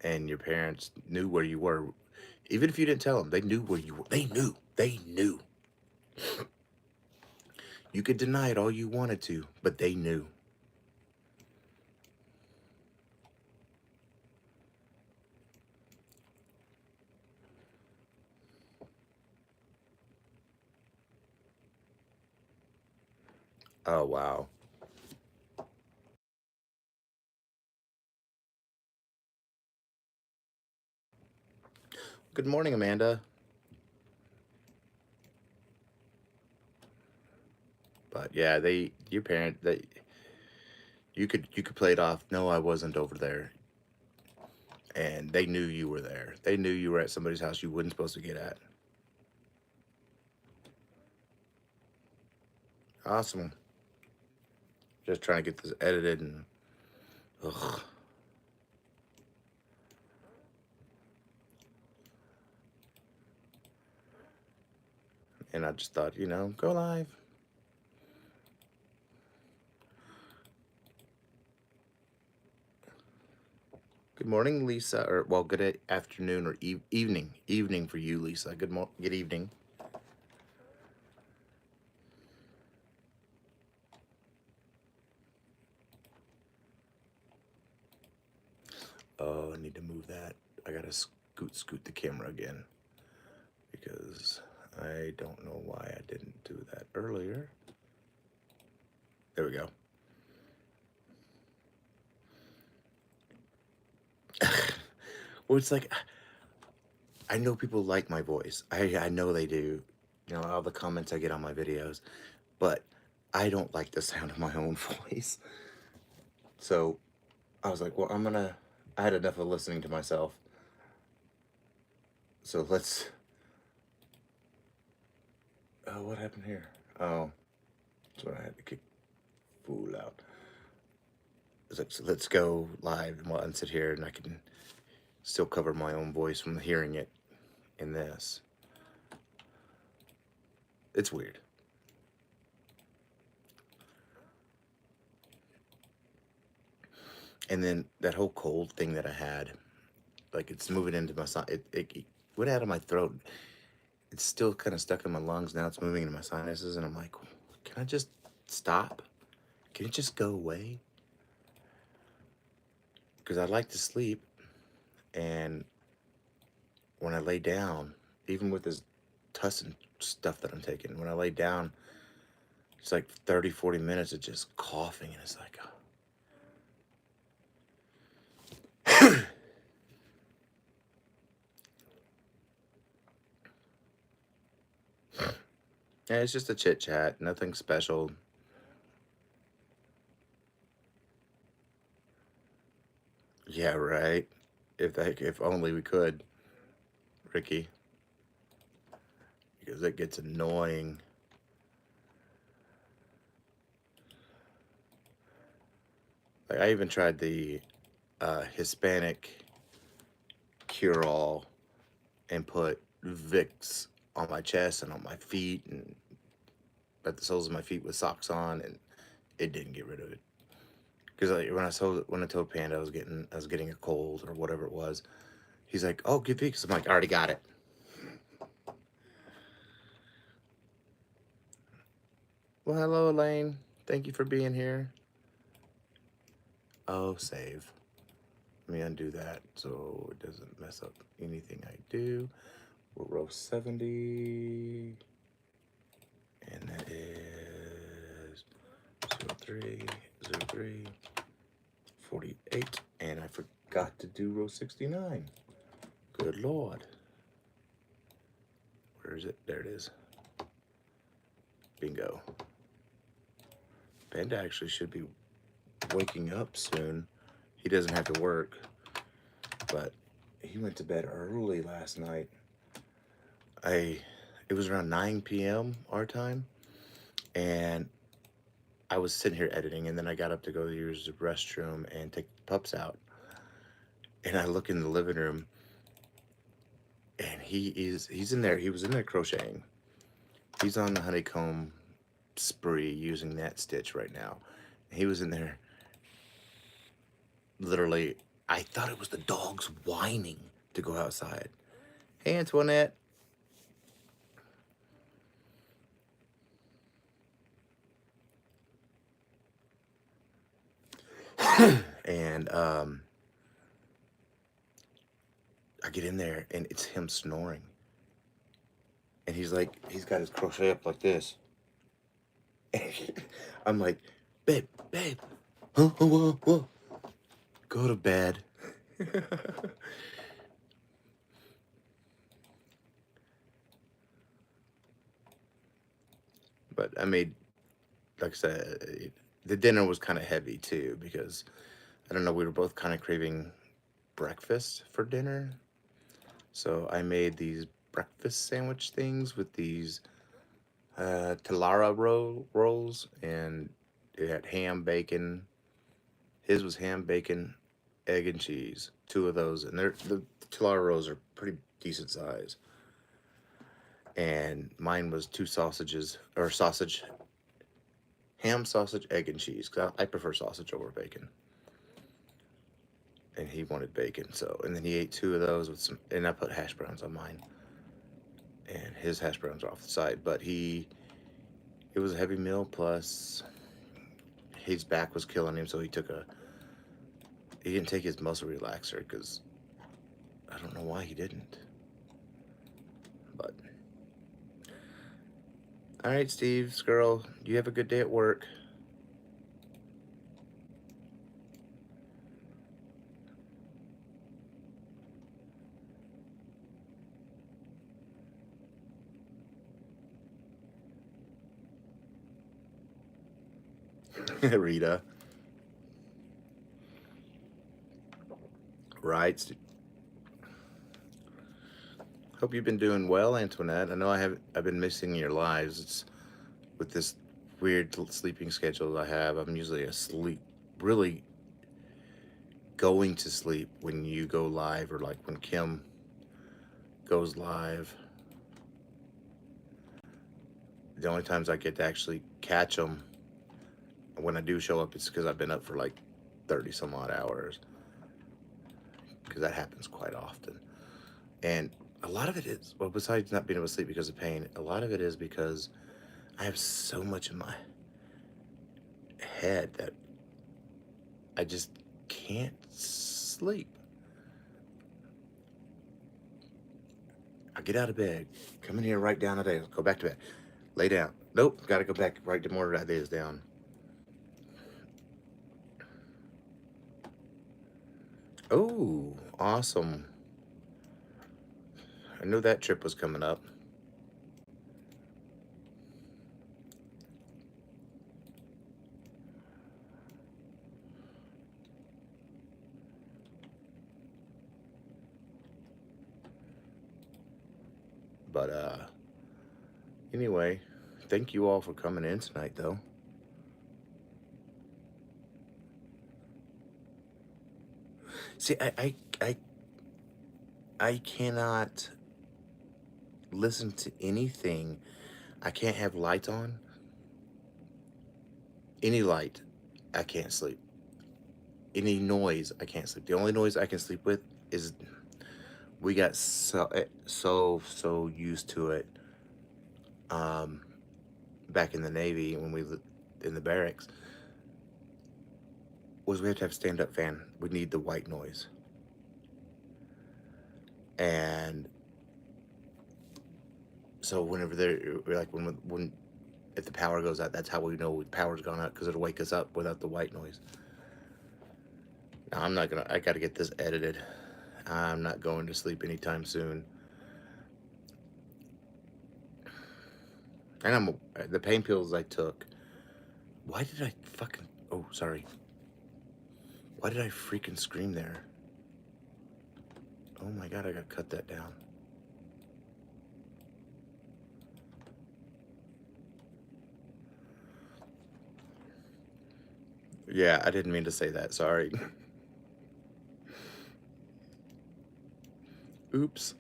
and your parents knew where you were, even if you didn't tell them. They knew where you were. They knew. They knew. You could deny it all you wanted to, but they knew. Oh wow. Good morning, Amanda. But yeah, your parent, you could play it off. No, I wasn't over there, and they knew you were there. They knew you were at somebody's house you wasn't supposed to get at. Awesome. Just trying to get this edited and ugh. And I just thought, go live. Good morning, Lisa, or well, good afternoon or evening for you, Lisa. Good evening. Oh, I need to move that. I gotta scoot the camera again because I don't know why I didn't do that earlier. There we go. Well, it's like I know people like my voice. I know they do. All the comments I get on my videos, but I don't like the sound of my own voice. So I was like, well, I had enough of listening to myself. So let's. Oh, what happened here? Oh, that's when I had to kick fool out. It's like, so let's go live and sit here, and I can still cover my own voice from hearing it in this. It's weird. And then that whole cold thing that I had, like it's moving into my it went out of my throat. It's still kind of stuck in my lungs. Now it's moving into my sinuses, and I'm like, can I just stop? Can it just go away? Because I like to sleep, and when I lay down, even with this tussin stuff that I'm taking, when I lay down, it's like 30, 40 minutes of just coughing, and it's like, yeah, it's just a chit chat, nothing special. Yeah, right. If only we could, Ricky, because it gets annoying. Like I even tried the Hispanic cure-all and put Vicks on my chest and on my feet and at the soles of my feet with socks on, and it didn't get rid of it. Because like, when I told Panda I was getting a cold or whatever it was, he's like, "Oh, get Vicks." I'm like, "I already got it." Well, hello, Elaine. Thank you for being here. Oh, save. Let me undo that so it doesn't mess up anything I do. We're row 70. And that is 03, 03, 48. And I forgot to do row 69. Good Lord. Where is it? There it is. Bingo. Panda actually should be waking up soon. He doesn't have to work, but he went to bed early last night. It was around 9 p.m. our time, and I was sitting here editing, and then I got up to go use the restroom and take the pups out. And I look in the living room, and he's in there. He was in there crocheting. He's on the honeycomb spree using that stitch right now. He was in there literally. I thought it was the dogs whining to go outside. Hey, Antoinette. And I get in there, and it's him snoring. And he's got his crochet up like this. I'm like, babe, huh, whoa, whoa, go to bed. But I made, like I said, the dinner was kind of heavy too because I don't know, we were both kind of craving breakfast for dinner. So I made these breakfast sandwich things with these Talara rolls, and it had ham, bacon. His was ham, bacon, egg, and cheese. Two of those, and the Talara rolls are pretty decent size. And mine was two sausages, or sausage, ham, sausage, egg, and cheese. Cause I prefer sausage over bacon. And he wanted bacon, so and then he ate two of those with some, and I put hash browns on mine, and his hash browns are off the side. But it was a heavy meal. Plus, his back was killing him, so he didn't take his muscle relaxer because I don't know why he didn't. But all right, Steve, Skirl, you have a good day at work. Rita. Right. Hope you've been doing well, Antoinette. I know I've been missing your lives. It's with this weird sleeping schedule I have. I'm usually asleep, really going to sleep when you go live, or like when Kim goes live. The only times I get to actually catch them when I do show up, it's because I've been up for like 30 some odd hours. Because that happens quite often. And a lot of it is, well, besides not being able to sleep because of pain, a lot of it is because I have so much in my head that I just can't sleep. I get out of bed, come in here, write down a day, go back to bed, lay down. Nope, gotta go back, write more ideas down. Oh, awesome. I knew that trip was coming up. But anyway, thank you all for coming in tonight, though. See, I cannot listen to anything. I can't have lights on. Any light, I can't sleep. Any noise, I can't sleep. The only noise I can sleep with is we got so used to it. back in the Navy when we lived in the barracks was we have to have stand-up fan. We need the white noise. And so whenever they're like when if the power goes out, that's how we know the power's gone out, because it'll wake us up without the white noise. Now I gotta get this edited. I'm not going to sleep anytime soon. And the pain pills I took. Why did I fucking, oh, sorry. Why did I freaking scream there? Oh my God, I gotta cut that down. Yeah, I didn't mean to say that, sorry. Oops.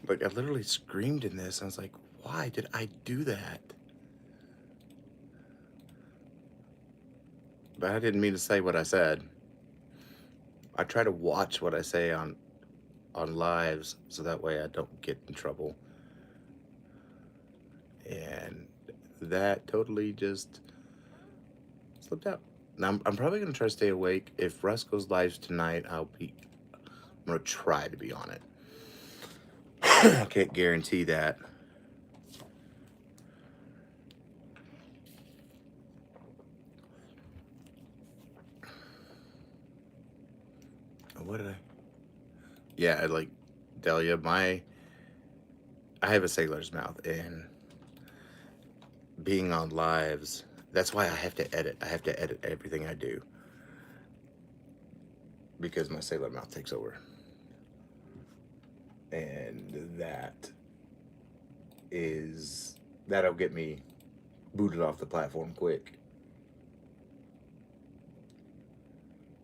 Like, I literally screamed in this. I was like, why did I do that? But I didn't mean to say what I said. I try to watch what I say on lives so that way I don't get in trouble. And that totally just slipped out. Now, I'm probably going to try to stay awake. If Russ goes live tonight, I'm going to try to be on it. I can't guarantee that. What did I? Yeah, like Delia, I have a sailor's mouth, and being on lives, that's why I have to edit. I have to edit everything I do because my sailor mouth takes over. And that'll get me booted off the platform quick.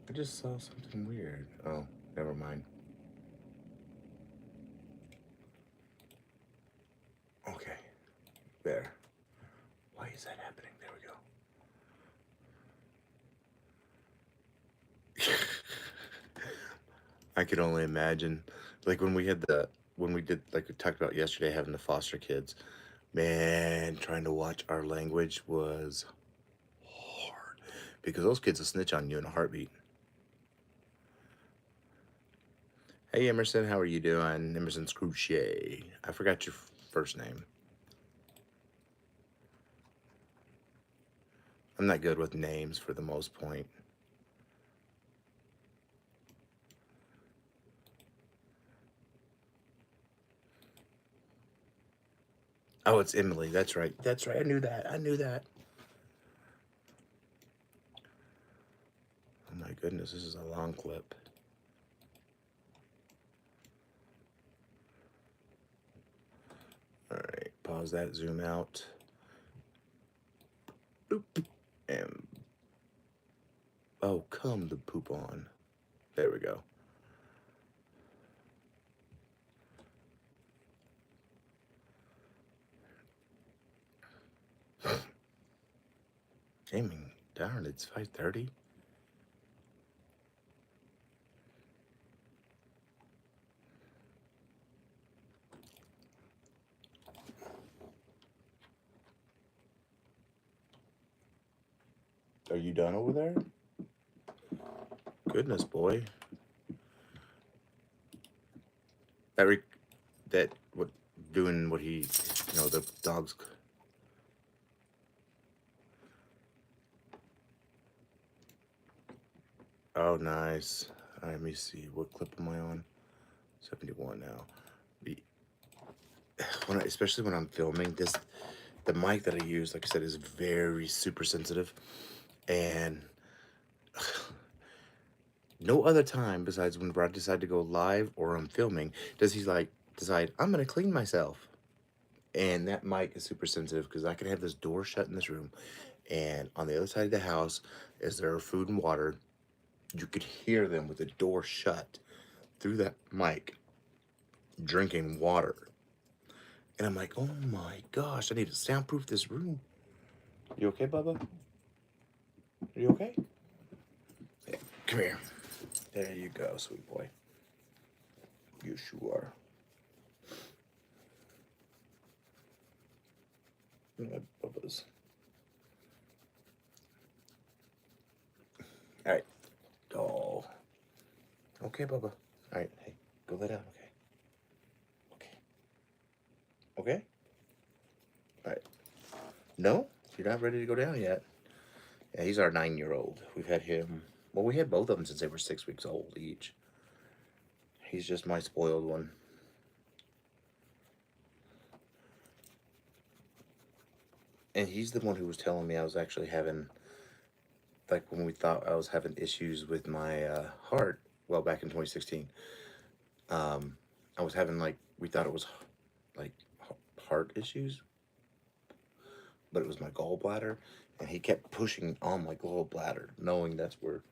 I just saw something weird. Oh, never mind. Okay, there. Why is that happening? There we go. I could only imagine, like when we did, like we talked about yesterday, having the foster kids. Man, trying to watch our language was hard because those kids will snitch on you in a heartbeat. Hey Emerson, how are you doing? Emerson's Crochet. I forgot your first name. I'm not good with names for the most point. Oh, it's Emily. That's right. That's right. I knew that. I knew that. Oh my goodness, this is a long clip. All right, pause that, zoom out. Oop. And oh, come the poop on. There we go. Gaming, darn, it's 5:30. Are you done over there? Goodness, boy. Doing what he, the dog's. Oh, nice. Let me see. What clip am I on? 71 now. Especially when I'm filming this, the mic that I use, like I said, is very super sensitive, and no other time besides whenever I decide to go live or I'm filming does he like decide I'm gonna clean myself. And that mic is super sensitive because I can have this door shut in this room, and on the other side of the house is there food and water. You could hear them with the door shut through that mic drinking water. And I'm like, oh my gosh, I need to soundproof this room. You okay, Bubba? Are you okay? Yeah, come here. There you go, sweet boy. Yes, you are. My Bubba's. All right. Oh. Okay, Bubba. All right. Hey, go lay down. Okay. Okay. Okay. All right. No, you're not ready to go down yet. Yeah, he's our 9-year-old. We've had him. Well, we had both of them since they were 6 weeks old each. He's just my spoiled one. And he's the one who was telling me I was actually having, like, when we thought I was having issues with my heart, well, back in 2016, I was having, like, we thought it was, like, heart issues, but it was my gallbladder. And he kept pushing on my gallbladder, knowing that's where.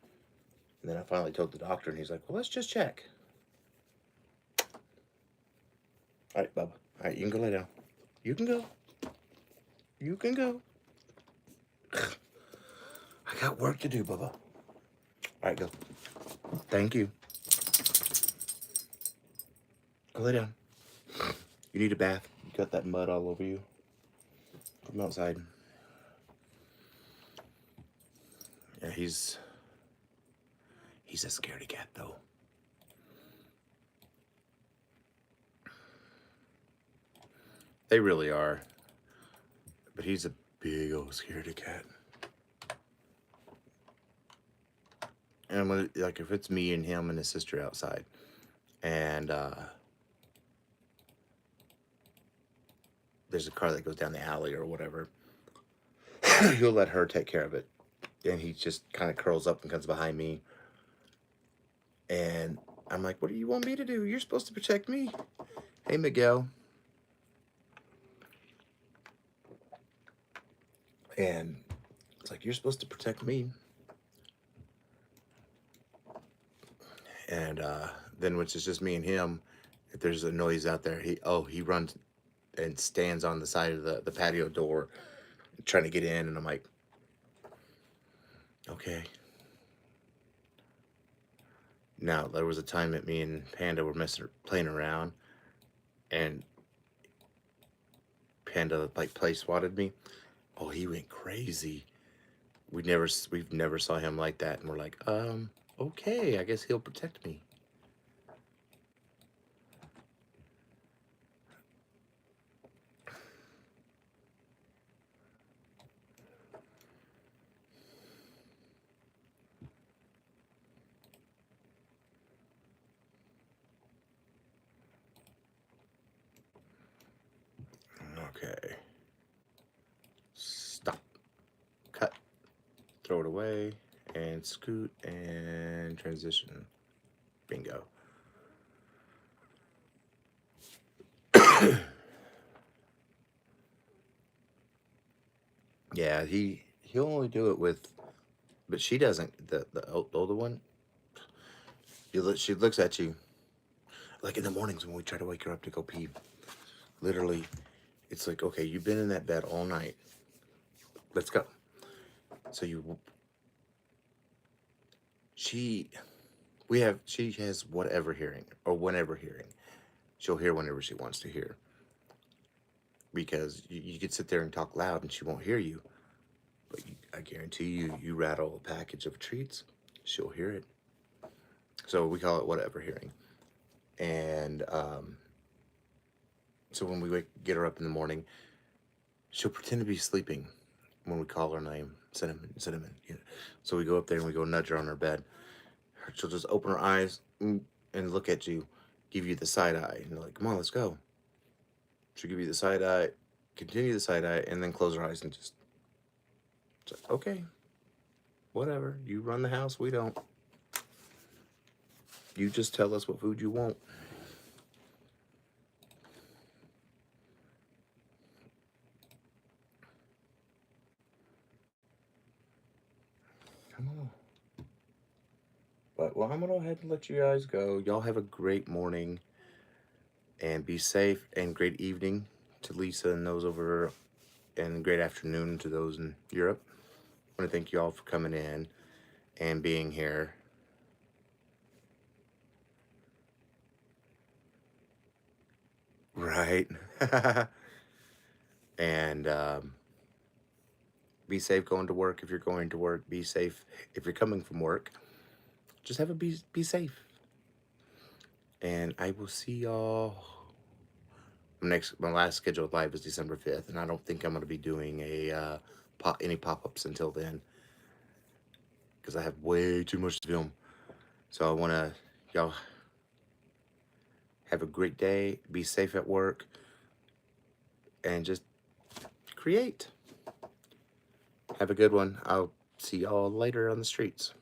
And then I finally told the doctor, and he's like, well, let's just check. All right, Bubba. All right, you can go lay down. You can go. You can go. I got work to do, Bubba. All right, go. Thank you. Go lay down. You need a bath. You got that mud all over you. Come outside. Yeah, he's a scaredy cat, though. They really are. But he's a big old scaredy cat. And when, like, if it's me and him and his sister outside, and there's a car that goes down the alley or whatever, he'll let her take care of it. And he just kind of curls up and comes behind me. And I'm like, what do you want me to do? You're supposed to protect me. Hey, Miguel. And it's like, you're supposed to protect me. And then when it's just me and him, if there's a noise out there, he runs and stands on the side of the patio door trying to get in. And I'm like, okay. Now, there was a time that me and Panda were playing around, and Panda, like, play swatted me. Oh, he went crazy. We've never saw him like that, and we're like, okay, I guess he'll protect me. Okay. Stop. Cut. Throw it away. And scoot and transition. Bingo. Yeah, he'll only do it with, but she doesn't. The older one, she looks at you like in the mornings when we try to wake her up to go pee. Literally, it's like, okay, you've been in that bed all night. Let's go. So she has whatever hearing or whenever hearing. She'll hear whenever she wants to hear. Because you could sit there and talk loud and she won't hear you. But I guarantee you rattle a package of treats, she'll hear it. So we call it whatever hearing. And so when we get her up in the morning, she'll pretend to be sleeping when we call her name, Cinnamon, Cinnamon. You know. So we go up there and we go nudge her on her bed. She'll just open her eyes and look at you, give you the side eye, and you're like, come on, let's go. She'll give you the side eye, continue the side eye, and then close her eyes and just, okay, whatever. You run the house, we don't. You just tell us what food you want. Come on. But, well, I'm going to go ahead and let you guys go. Y'all have a great morning and be safe, and great evening to Lisa and those over, and great afternoon to those in Europe. I want to thank you all for coming in and being here. Right. And be safe going to work if you're going to work. Be safe if you're coming from work. Just have a be safe. And I will see y'all. My last scheduled live is December 5th, and I don't think I'm going to be doing any pop-ups until then because I have way too much to film. So I want to y'all have a great day, be safe at work, and just create. Have a good one. I'll see y'all later on the streets.